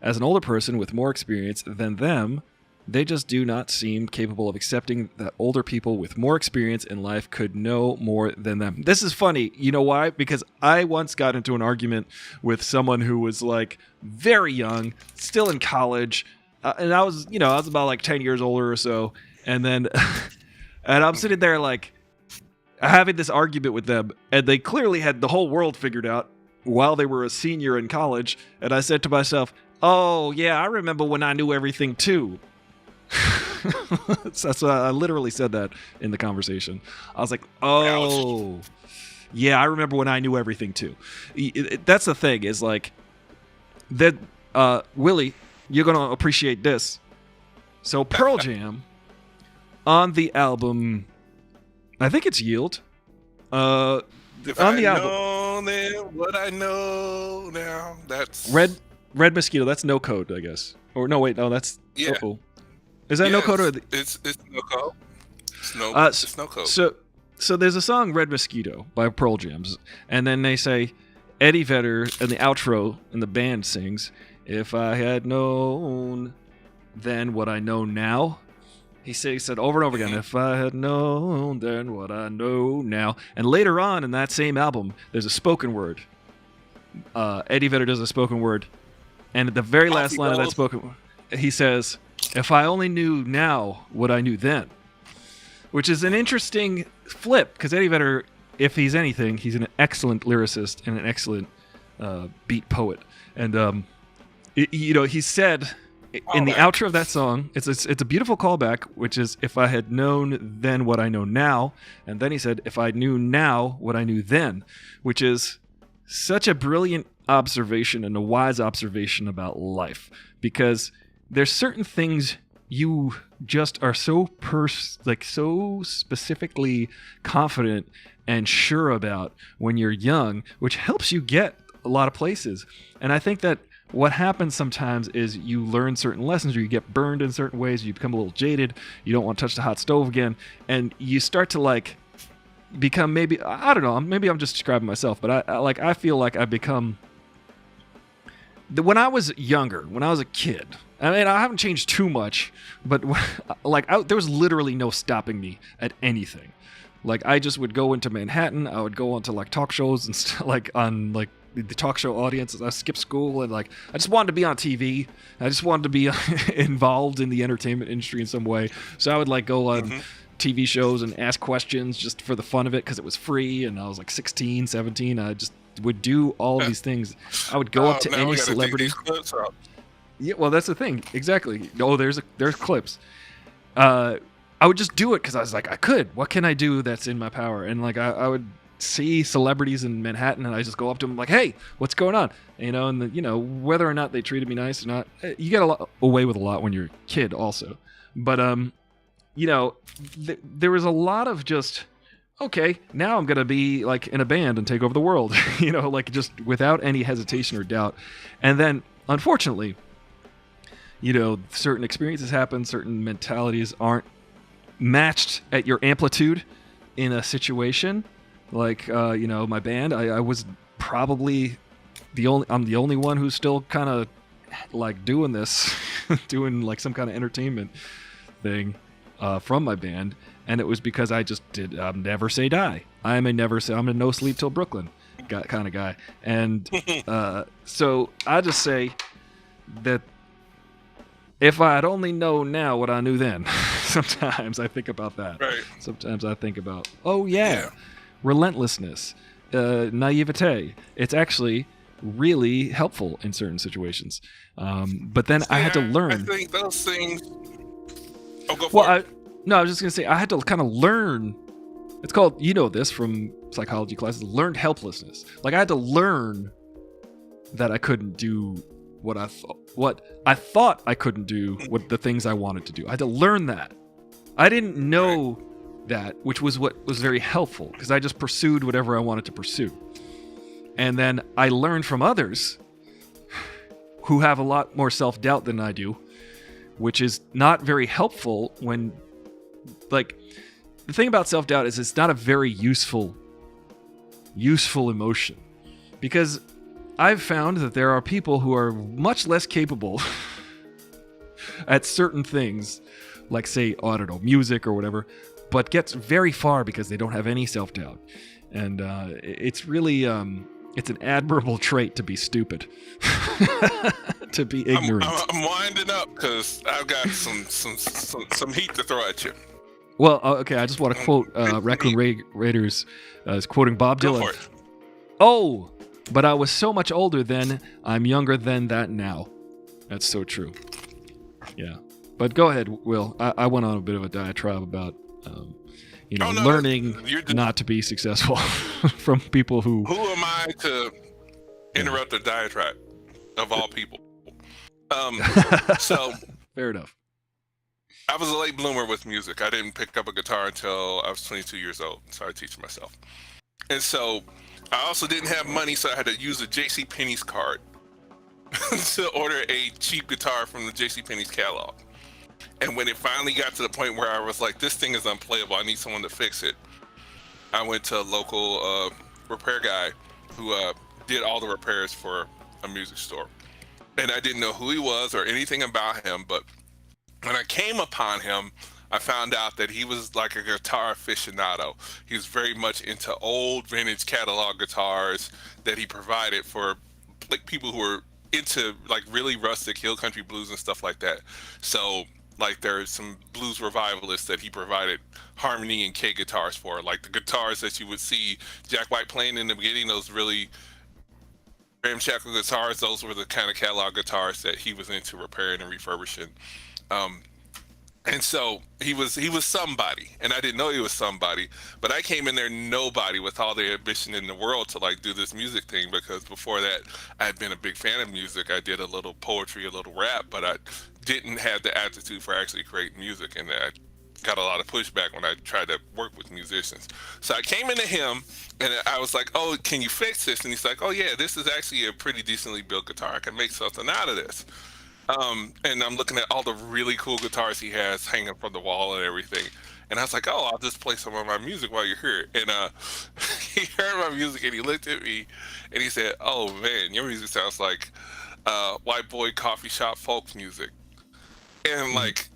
As an older person with more experience than them, they just do not seem capable of accepting that older people with more experience in life could know more than them. This is funny. You know why? Because I once got into an argument with someone who was, like, very young, still in college, and I was about like 10 years older or so, and then and I'm sitting there, like, having this argument with them, and they clearly had the whole world figured out while they were a senior in college, and I said to myself, oh yeah, I remember when I knew everything too. That's what I literally said that in the conversation. I was like, oh yeah, I remember when I knew everything too. That's the thing, is like that. Willie, you're gonna appreciate this. So Pearl Jam on the album, I think it's Yield. if On the I album, know then what I know now, that's Red Mosquito. That's No Code, I guess. Or no, wait, no, that's Yeah. Uh-oh. Is that No Code or it's no code. It's no code. So there's a song Red Mosquito by Pearl Jam, and then they say, Eddie Vedder in the outro in the band sings, "If I had known then what I know now." He said over and over again, "If I had known then what I know now." And later on in that same album, there's a spoken word. Eddie Vedder does a spoken word. And at the very last line of that spoken word, he says, "If I only knew now what I knew then." Which is an interesting flip, because Eddie Vedder, if he's anything, he's an excellent lyricist and an excellent beat poet. And, he said in the outro of that song, it's a beautiful callback, which is, "If I had known then what I know now." And then he said, "If I knew now what I knew then," which is such a brilliant observation and a wise observation about life, because there's certain things you just are so specifically confident and sure about when you're young, which helps you get a lot of places. And I think that what happens sometimes is you learn certain lessons, or you get burned in certain ways, you become a little jaded, you don't want to touch the hot stove again, and you start to become, maybe, I don't know, maybe I'm just describing myself, but I feel like I've become, when I was younger, when I was a kid, I mean, I haven't changed too much, but there was literally no stopping me at anything. I just would go into Manhattan, I would go onto talk shows and on the talk show audience. I skipped school, and I just wanted to be on TV. I just wanted to be involved in the entertainment industry in some way. So I would go on TV shows and ask questions just for the fun of it, because it was free, and I was 16, 17. I just would do all of these things. I would go up to any celebrity. Yeah, well, that's the thing. Exactly. Oh, there's clips. I would just do it because I was I could. What can I do that's in my power? And I would see celebrities in Manhattan, and I just go up to them "Hey, what's going on?" And whether or not they treated me nice or not, you get away with a lot when you're a kid, also. But there was a lot of just, okay, now I'm gonna be in a band and take over the world, just without any hesitation or doubt. And then, unfortunately, certain experiences happen, certain mentalities aren't matched at your amplitude in a situation. My band, I was probably I'm the only one who's still kind of doing this, doing some kind of entertainment thing from my band. And it was because I just did never say die. I'm a no sleep till Brooklyn kind of guy. And so I just say that if I'd only known now what I knew then. Sometimes I think about that. Right. Sometimes I think about, relentlessness, naivete. It's actually really helpful in certain situations. But then I had to learn. I think those things. Oh, go for well, it. I was just going to say, I had to kind of learn. It's called, this from psychology classes, learned helplessness. I had to learn that I couldn't do what I thought I couldn't do, what the things I wanted to do. I had to learn that. I didn't know that, which was what was very helpful, because I just pursued whatever I wanted to pursue. And then I learned from others who have a lot more self-doubt than I do, which is not very helpful when, the thing about self-doubt is it's not a very useful emotion, because I've found that there are people who are much less capable at certain things, say, I don't know, music or whatever, but gets very far because they don't have any self-doubt. And it's really, it's an admirable trait to be stupid, to be ignorant. I'm winding up because I've got some heat to throw at you. Well, okay, I just want to quote Raccoon Raiders is quoting Bob Dylan. Go for it. Oh, but I was so much older then, I'm younger than that now. That's so true. Yeah. But go ahead, Will. I went on a bit of a diatribe about, learning not to be successful from people who... Who am I to interrupt a diatribe, of all people? So... Fair enough. I was a late bloomer with music. I didn't pick up a guitar until I was 22 years old, so I teach myself. And so I also didn't have money, so I had to use a JCPenney's card to order a cheap guitar from the JCPenney's catalog. And when it finally got to the point where I was like, this thing is unplayable, I need someone to fix it, I went to a local repair guy who did all the repairs for a music store. And I didn't know who he was or anything about him, but when I came upon him, I found out that he was like a guitar aficionado. He was very much into old vintage catalog guitars that he provided for like people who were into like really rustic hill country blues and stuff like that. So like there's some blues revivalists that he provided harmony and K guitars for, like the guitars that you would see Jack White playing in the beginning, those really ramshackle guitars. Those were the kind of catalog guitars that he was into repairing and refurbishing. And so he was somebody, and I didn't know he was somebody, but I came in there nobody with all the ambition in the world to like do this music thing, because before that I had been a big fan of music. I did a little poetry, a little rap, but I didn't have the aptitude for actually creating music, and I got a lot of pushback when I tried to work with musicians. So I came into him and I was like, oh, can you fix this? And he's like, oh yeah, this is actually a pretty decently built guitar. I can make something out of this. And I'm looking at all the really cool guitars he has hanging from the wall and everything. And I was like, oh, I'll just play some of my music while you're here. And he heard my music and he looked at me and he said, oh man, your music sounds like white boy coffee shop folk music. And like,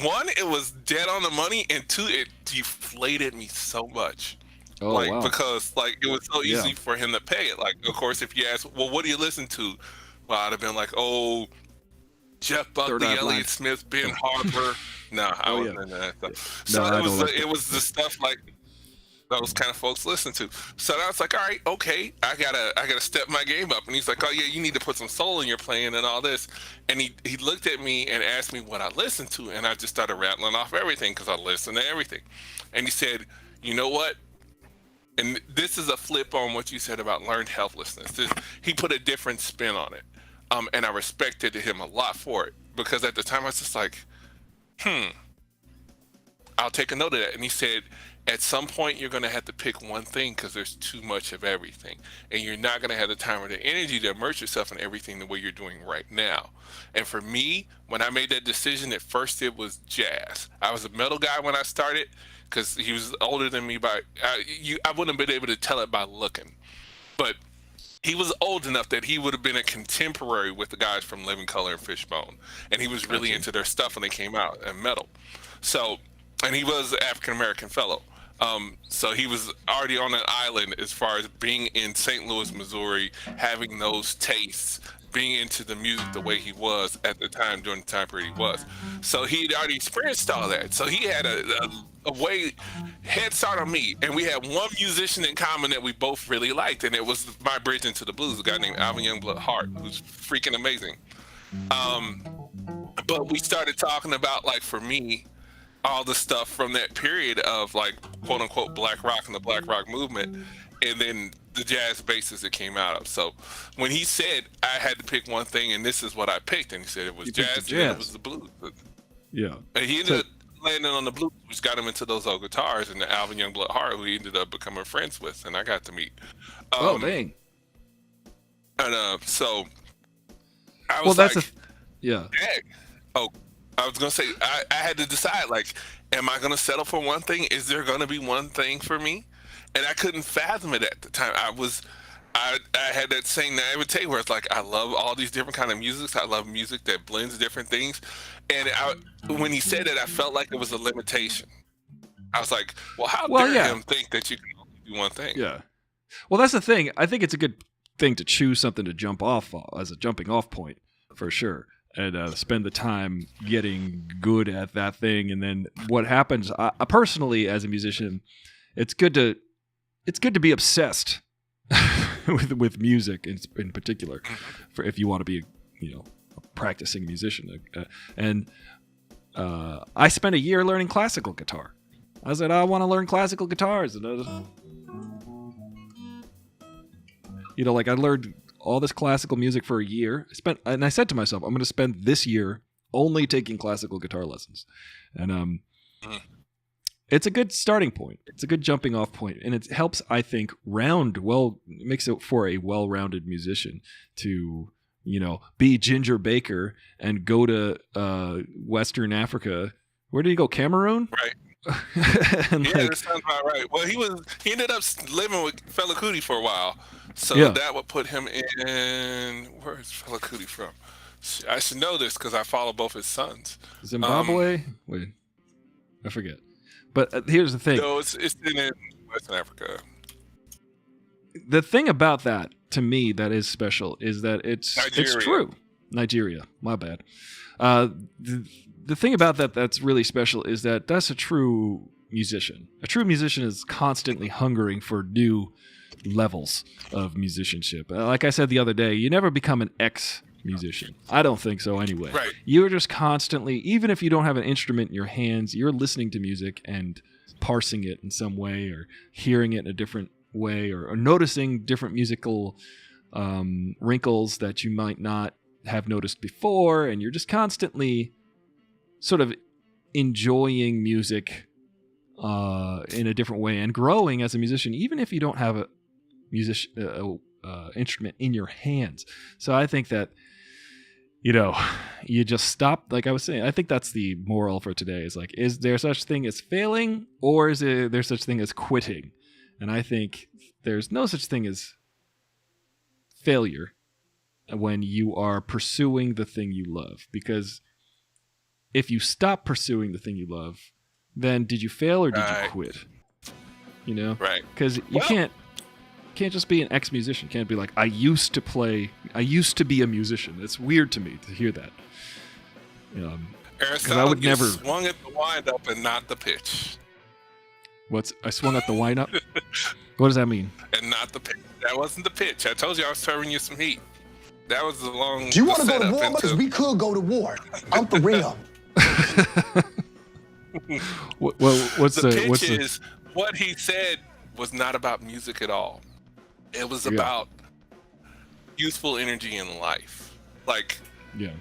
one, it was dead on the money, and two, it deflated me so much. Oh, like, wow. because like it was so easy for him to pay it. Like, of course, if you ask, well, what do you listen to? Well, I'd have been like, oh, Jeff Buckley, Elliott Smith, Ben Harper. No, I wasn't into that stuff. So it was the stuff like those kind of folks listen to. So I was like, all right, okay, I gotta step my game up. And he's like, oh yeah, you need to put some soul in your playing and all this. And he looked at me and asked me what I listened to, and I just started rattling off everything because I listen to everything. And he said, you know what? And this is a flip on what you said about learned helplessness. He put a different spin on it. And I respected him a lot for it, because at the time I was just like, I'll take a note of that. And he said, at some point you're going to have to pick one thing because there's too much of everything, and you're not going to have the time or the energy to immerse yourself in everything the way you're doing right now. And for me, when I made that decision, at first it was jazz. I was a metal guy when I started because he was older than me by I wouldn't have been able to tell it by looking, but he was old enough that he would have been a contemporary with the guys from Living Color and Fishbone, and he was really into their stuff when they came out in metal. So, and he was an African American fellow. So he was already on an island as far as being in St. Louis, Missouri, having those tastes, being into the music the way he was at the time, during the time period he was. So he'd already experienced all that. So he had a way head start on me, and we had one musician in common that we both really liked, and it was my bridge into the blues, a guy named Alvin Youngblood Hart, who's freaking amazing. But we started talking about, like, for me, all the stuff from that period of like quote unquote black rock and the black rock movement, and then the jazz bases it came out of. So when he said I had to pick one thing and this is what I picked, and he said it was jazz and it was the blues. Yeah. And he ended up landing on the blues, which got him into those old guitars, and the Alvin Youngblood Hart, who he ended up becoming friends with, and I got to meet. Oh dang. And so I was yeah. Dang. Oh, I was gonna say I had to decide, like, am I gonna settle for one thing? Is there gonna be one thing for me? And I couldn't fathom it at the time. I had that same naivete where it's like, I love all these different kind of musics. I love music that blends different things. And when he said it, I felt like it was a limitation. I was like, well, how dare him think that you can only do one thing? Yeah. Well, that's the thing. I think it's a good thing to choose something to jump off as a jumping off point, for sure. And spend the time getting good at that thing, and then what happens? I personally, as a musician, it's good to be obsessed with music in particular, for if you want to be a practicing musician. And I spent a year learning classical guitar. I said I want to learn classical guitars, and I learned all this classical music for a year. I said to myself, I'm going to spend this year only taking classical guitar lessons. And it's a good starting point. It's a good jumping off point. And it helps, I think, makes it for a well-rounded musician to, be Ginger Baker and go to Western Africa. Where did he go? Cameroon? Right. That sounds about right. Well, he ended up living with Fela Kuti for a while. So Yeah. that would put him in. Where is Fela Kuti from? I should know this because I follow both his sons. Zimbabwe? Wait, I forget. But here's the thing. No, it's in Western Africa. The thing about that, to me, that is special is that it's true. Nigeria. My bad. The thing about that's really special is that that's a true musician. A true musician is constantly hungering for new levels of musicianship. Like I said the other day, you never become an ex-musician. I don't think so anyway. Right. You're just constantly, even if you don't have an instrument in your hands, you're listening to music and parsing it in some way or hearing it in a different way or noticing different musical wrinkles that you might not have noticed before, and you're just constantly sort of enjoying music in a different way and growing as a musician, even if you don't have a instrument in your hands. So I think that, you just stop. Like I was saying, I think that's the moral for today. Is like, is there such thing as failing, or is there such thing as quitting? And I think there's no such thing as failure when you are pursuing the thing you love. Because if you stop pursuing the thing you love, then did you fail or did you quit? Right. Because you can't just be an ex-musician. Can't be like, I used to be a musician. It's weird to me to hear that. Aristotle, I would never swung at the wind up and not the pitch. I swung at the wind up? What does that mean? And not the pitch. That wasn't the pitch. I told you I was serving you some heat. That was the long. Do you want to go to war? Because we could go to war. I'm for real. What's the pitch is what he said was not about music at all. It was about youthful energy in life. Like,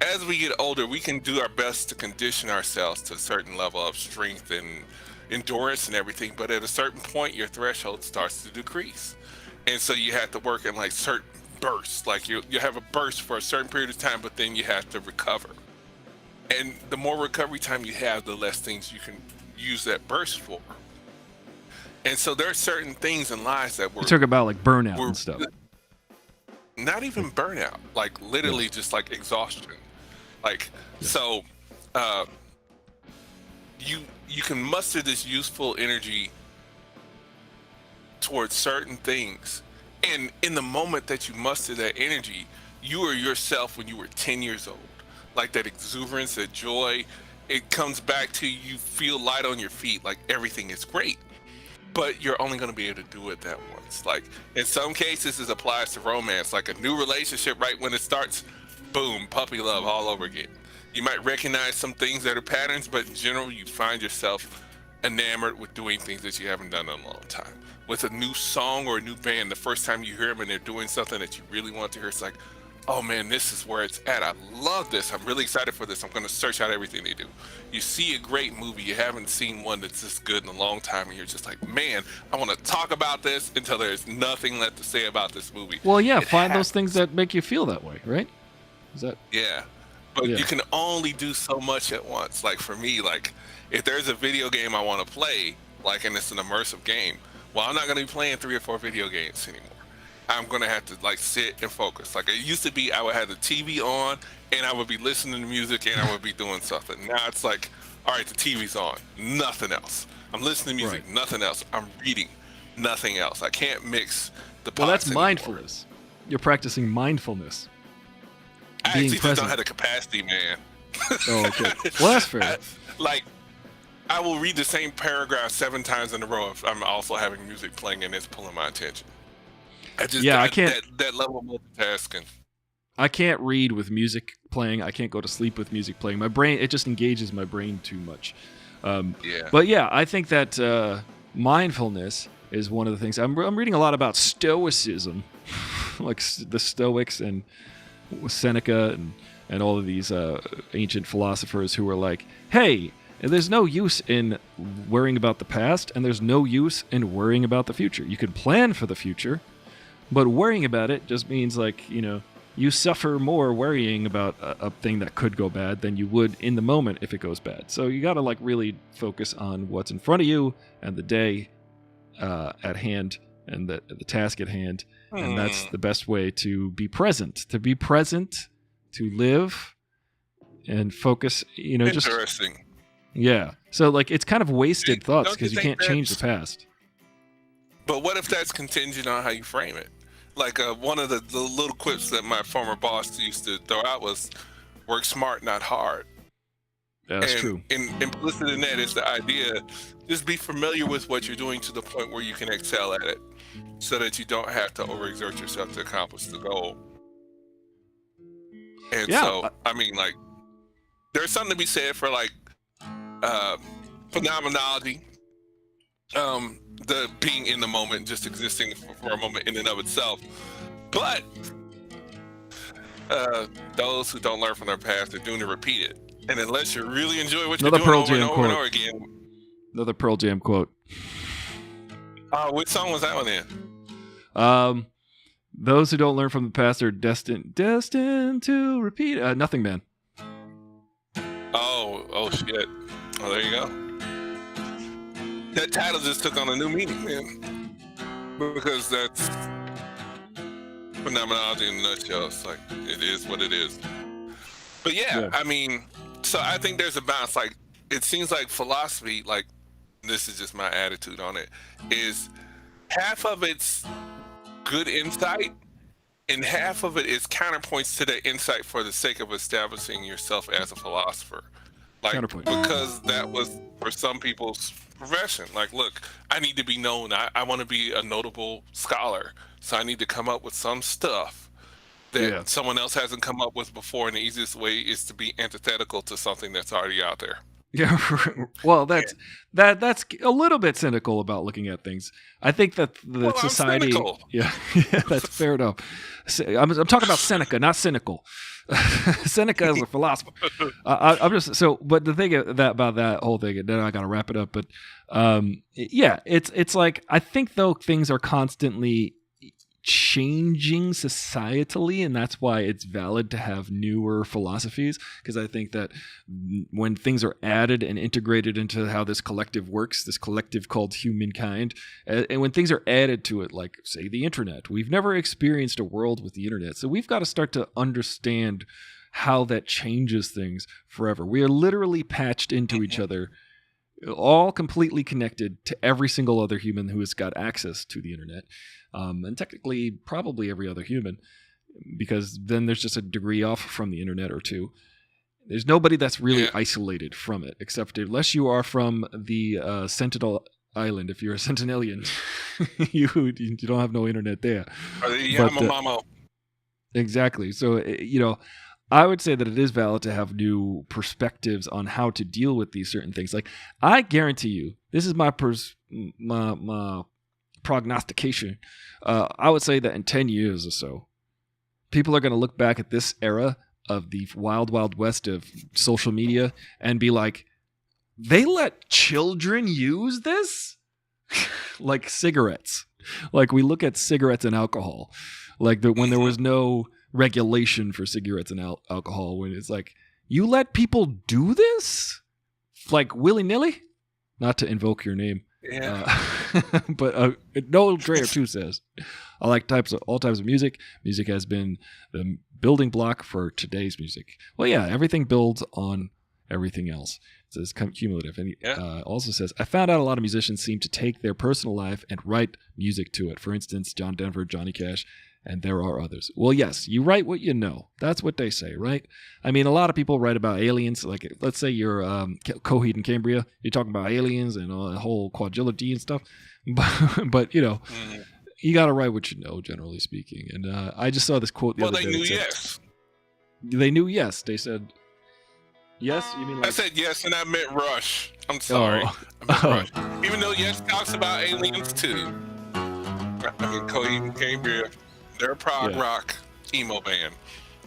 as we get older, we can do our best to condition ourselves to a certain level of strength and endurance and everything, but at a certain point your threshold starts to decrease, and so you have to work in like certain bursts. Like you have a burst for a certain period of time, but then you have to recover, and the more recovery time you have, the less things you can use that burst for. And so there are certain things in lives that you talk about like burnout and stuff. Not even burnout, like literally just like exhaustion. Like so you can muster this useful energy towards certain things, and in the moment that you muster that energy, you are yourself when you were 10 years old. Like that exuberance, that joy, it comes back to you feel light on your feet, like everything is great, but you're only going to be able to do it that once. Like in some cases this applies to romance, like a new relationship. Right when it starts, boom, puppy love all over again. You might recognize some things that are patterns, but in general, you find yourself enamored with doing things that you haven't done in a long time. With a new song or a new band, the first time you hear them and they're doing something that you really want to hear, it's like, oh man, this is where it's at. I love this. I'm really excited for this. I'm going to search out everything they do. You see a great movie, you haven't seen one that's this good in a long time, and you're just like, man, I want to talk about this until there's nothing left to say about this movie. Well, yeah, find those things that make you feel that way, right? Is that? Yeah. But you can only do so much at once. Like for me, like if there's a video game I want to play, like, and it's an immersive game, well, I'm not going to be playing 3 or 4 video games anymore. I'm going to have to like sit and focus. Like it used to be, I would have the TV on and I would be listening to music and I would be doing something. Now it's like, all right, the TV's on, nothing else. I'm listening to music, nothing else. I'm reading, nothing else. I can't mix the pots. Well, that's anymore. Mindfulness. You're practicing mindfulness. I actually just don't have the capacity, man. Oh, okay. Well, that's fair. I will read the same paragraph 7 times in a row if I'm also having music playing and it's pulling my attention. I can't. That level of multitasking. I can't read with music playing. I can't go to sleep with music playing. My brain, it just engages my brain too much. But yeah, I think that mindfulness is one of the things. I'm reading a lot about Stoicism, like the Stoics and Seneca and all of these ancient philosophers who were like, hey, there's no use in worrying about the past, and there's no use in worrying about the future. You can plan for the future, but worrying about it just means like, you suffer more worrying about a thing that could go bad than you would in the moment if it goes bad. So you got to like really focus on what's in front of you and the day at hand and the task at hand, And that's the best way to be present, to live and focus, just Interesting. yeah. So like it's kind of wasted thoughts Don't you because you think can't change the past. But what if that's contingent on how you frame it? Like one of the little quips that my former boss used to throw out was, "Work smart, not hard." Yeah, that's and true. Implicit in that is the idea: just be familiar with what you're doing to the point where you can excel at it, so that you don't have to overexert yourself to accomplish the goal. And Yeah. so, I mean, like, there's something to be said for like phenomenology, the being in the moment, just existing for a moment in and of itself. But those who don't learn from their past are doomed to repeat it. And unless you really enjoy what Another you're Pearl doing over and Jam over and quote. over again. Another Pearl Jam quote. Which song was that one in? Those who don't learn from the past are destined to repeat. Nothing Man. Oh shit. Oh, there you go. That title just took on a new meaning, man. Because that's phenomenology in a nutshell. It's like, it is what it is. But yeah, I mean, so I think there's a balance. Like, it seems like philosophy, like, this is just my attitude on it, is half of it's good insight and half of it is counterpoints to the insight for the sake of establishing yourself as a philosopher. Like, Counterpoint. because that was for some people's profession. Like, look, I need to be known. I want to be a notable scholar. So I need to come up with some stuff that someone else hasn't come up with before. And the easiest way is to be antithetical to something that's already out there. Yeah, well, that's a little bit cynical about looking at things. I think that the society, yeah, that's fair enough. I'm talking about Seneca, not cynical. Seneca is a philosopher. I'm just but the thing about that whole thing, and then I gotta wrap it up. But yeah, it's like I think though things are constantly changing societally, and that's why it's valid to have newer philosophies, because I think that when things are added and integrated into how this collective works, this collective called humankind, and when things are added to it, like say the internet, we've never experienced a world with the internet, so we've got to start to understand how that changes things forever. We are literally patched into each other, all completely connected to every single other human who has got access to the internet. And technically probably every other human, because then there's just a degree off from the internet or two. There's nobody that's really isolated from it, except unless you are from the Sentinel Island. If you're a Sentinelian, you don't have no internet there. Mama. Exactly. So, I would say that it is valid to have new perspectives on how to deal with these certain things. Like, I guarantee you, this is my prognostication. I would say that in 10 years or so, people are going to look back at this era of the wild, wild west of social media and be like, they let children use this? Like cigarettes. Like we look at cigarettes and alcohol. Like when there was no regulation for cigarettes and alcohol, when it's like, you let people do this? Like willy-nilly? Not to invoke your name. Yeah. But Noel Dreyer too says, I like all types of music. Music has been the building block for today's music. Well, yeah, everything builds on everything else. It's cumulative. And he also says, I found out a lot of musicians seem to take their personal life and write music to it. For instance, John Denver, Johnny Cash, and there are others. Well, yes, you write what you know. That's what they say, right? I mean, a lot of people write about aliens. Like, let's say you're Coheed and Cambria. You're talking about aliens and a whole quadrilogy and stuff. But you got to write what you know, generally speaking. And I just saw this quote the other day. Well, they knew yes. They knew yes. They said yes? You mean like... I said yes, and I meant Rush. I'm sorry. I meant Rush. Even though yes talks about aliens, too. I mean, Coheed and Cambria... They're a prog rock emo band,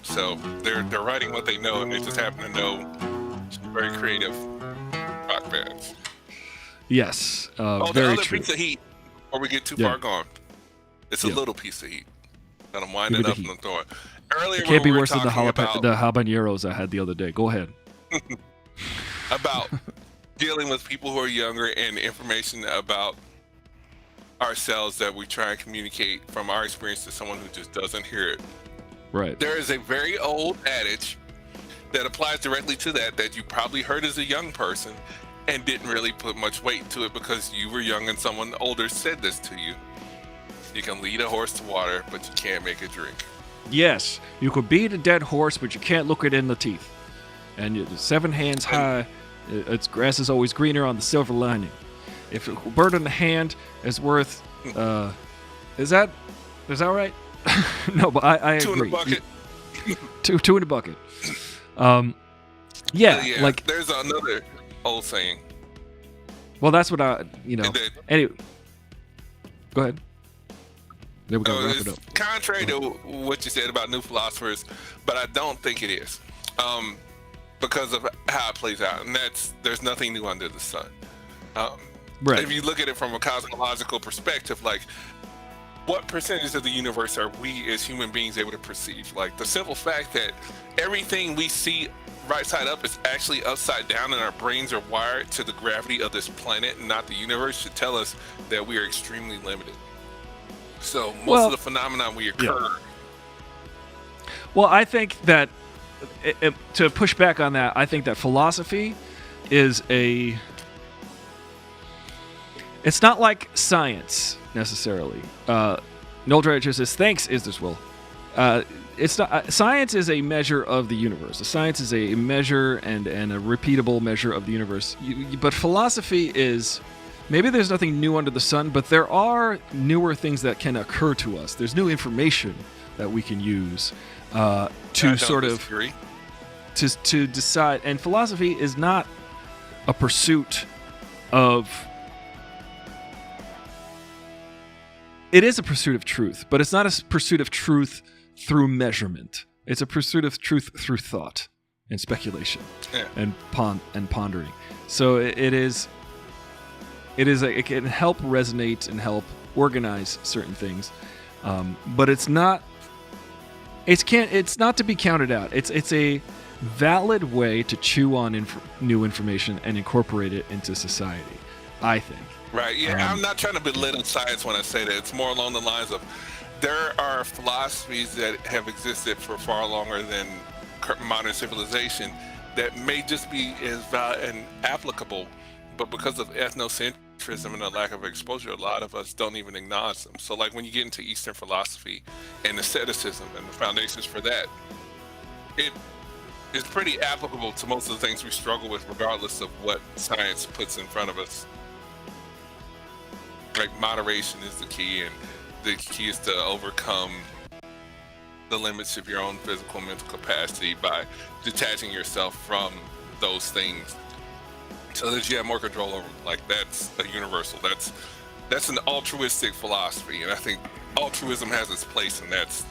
so they're writing what they know, and they just happen to know very creative rock bands. Yes, the very other true. piece of heat, before we get too far gone, it's a little piece of heat. And I'm winding up and throw it. Earlier, it can't be worse than the about habaneros I had the other day. Go ahead. About dealing with people who are younger and information about ourselves that we try and communicate from our experience to someone who just doesn't hear it. Right. There is a very old adage that applies directly to that you probably heard as a young person and didn't really put much weight to it because you were young and someone older said this to you. You can lead a horse to water, but you can't make it drink. Yes, you could beat a dead horse, but you can't look it in the teeth. And 7 hands high, its grass is always greener on the silver lining. If a bird in the hand is worth, is that right? No, but I agree. 2 in the bucket. Two in the bucket. Yeah, like there's another old saying. Well, that's what Anyway, go ahead. There we go. Wrap it up. Contrary to what you said about new philosophers, but I don't think it is, because of how it plays out, and there's nothing new under the sun. Right. If you look at it from a cosmological perspective, like what percentage of the universe are we as human beings able to perceive? Like the simple fact that everything we see right side up is actually upside down and our brains are wired to the gravity of this planet and not the universe should tell us that we are extremely limited. So most of the phenomena we occur. Yeah. Well, I think that to push back on that, I think that philosophy is it's not like science necessarily. Noel Dredger says, "Thanks, Isderswill." It's not. Science is a measure of the universe. Science is a measure and a repeatable measure of the universe. But philosophy is. Maybe there's nothing new under the sun, but there are newer things that can occur to us. There's new information that we can use to sort of to decide. And philosophy is not a pursuit of. It is a pursuit of truth, but it's not a pursuit of truth through measurement. It's a pursuit of truth through thought and speculation and pondering. So it can help resonate and help organize certain things, but it's not to be counted out. It's a valid way to chew on new information and incorporate it into society, I think. Right. Yeah. I'm not trying to belittle science when I say that. It's more along the lines of there are philosophies that have existed for far longer than modern civilization that may just be as valid and applicable, but because of ethnocentrism and a lack of exposure, a lot of us don't even acknowledge them. So like when you get into Eastern philosophy and asceticism and the foundations for that, it is pretty applicable to most of the things we struggle with regardless of what science puts in front of us. Like moderation is the key, and the key is to overcome the limits of your own physical and mental capacity by detaching yourself from those things so that you have more control over them. Like that's a universal. That's an altruistic philosophy, and I think altruism has its place, and that's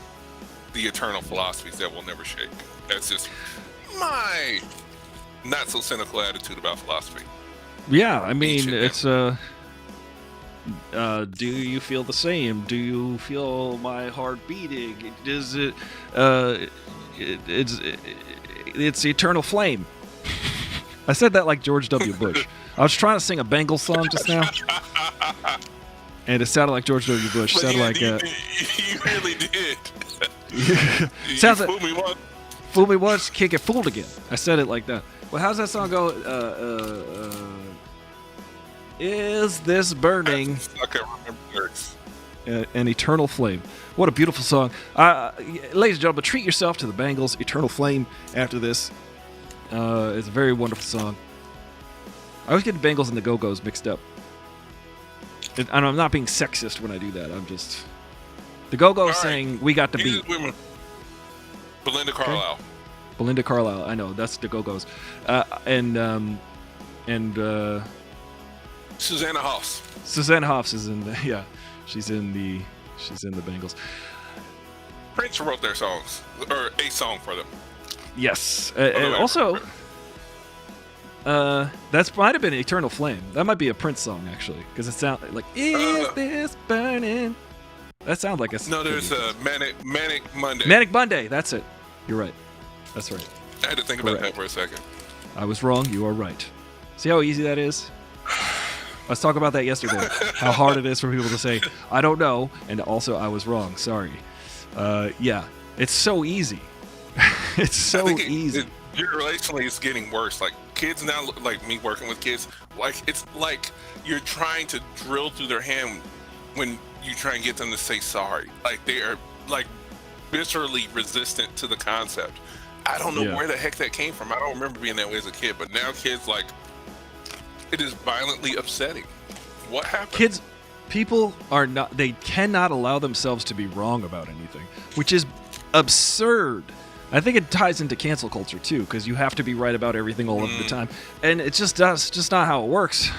the eternal philosophies that will never shake. That's just my not so cynical attitude about philosophy. Yeah, I mean, it's do you feel the same? Do you feel my heart beating? Is it? It's the eternal flame. I said that like George W. Bush. I was trying to sing a Bengals song just now, and it sounded like George W. Bush. But sounded like you really did. Sounds like like fool me once. Fool me once, can't get fooled again. I said it like that. Well, how's that song go? Is this burning? I can't remember the lyrics. An eternal flame. What a beautiful song. Ladies and gentlemen, treat yourself to the Bangles, Eternal Flame, after this. It's a very wonderful song. I always get the Bangles and the Go-Go's mixed up. And I'm not being sexist when I do that. I'm just... The Go-Go's saying, we got the beat. Belinda Carlisle. Okay. Belinda Carlisle, I know. That's the Go-Go's. Susanna Hoffs. Susanna Hoffs is in the... Yeah, she's in the Bangles. Prince wrote their songs, or a song for them. Yes, and also, that might have been Eternal Flame. That might be a Prince song, actually, because it sounds like, is this burning? That sounds like a... No, there's a Manic Monday. Manic Monday, that's it. You're right. That's right. I had to think about that for a second. I was wrong, you are right. See how easy that is? was talking about that yesterday. How hard it is for people to say, I don't know, and also I was wrong. Sorry. Yeah, it's so easy. It's so easy. Generationally, it's getting worse. Like kids now, like me working with kids, like it's like you're trying to drill through their hand when you try and get them to say sorry. Like they are like viscerally resistant to the concept. I don't know where the heck that came from. I don't remember being that way as a kid, but now kids, like, it is violently upsetting. What happened? People are not, they cannot allow themselves to be wrong about anything, which is absurd. I think it ties into cancel culture too, because you have to be right about everything all of the time, and it's just not how it works.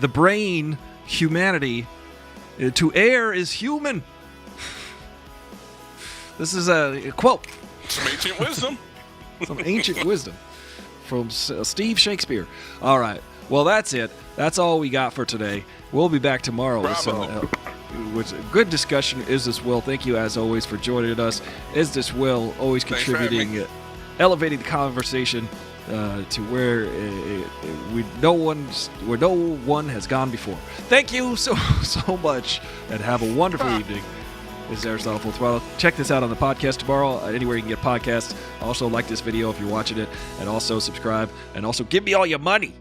The brain, humanity, to err is human. This is a quote. Some ancient wisdom. Some ancient wisdom from Steve Shakespeare. All right. Well, that's it. That's all we got for today. We'll be back tomorrow with some good discussion. Is this Will? Thank you as always for joining us. Is this Will always contributing, elevating the conversation to where no one has gone before. Thank you so much, and have a wonderful evening. This is Aristotle Full Throttle. Check this out on the podcast tomorrow, anywhere you can get podcasts. Also, like this video if you're watching it, and also subscribe, and also give me all your money.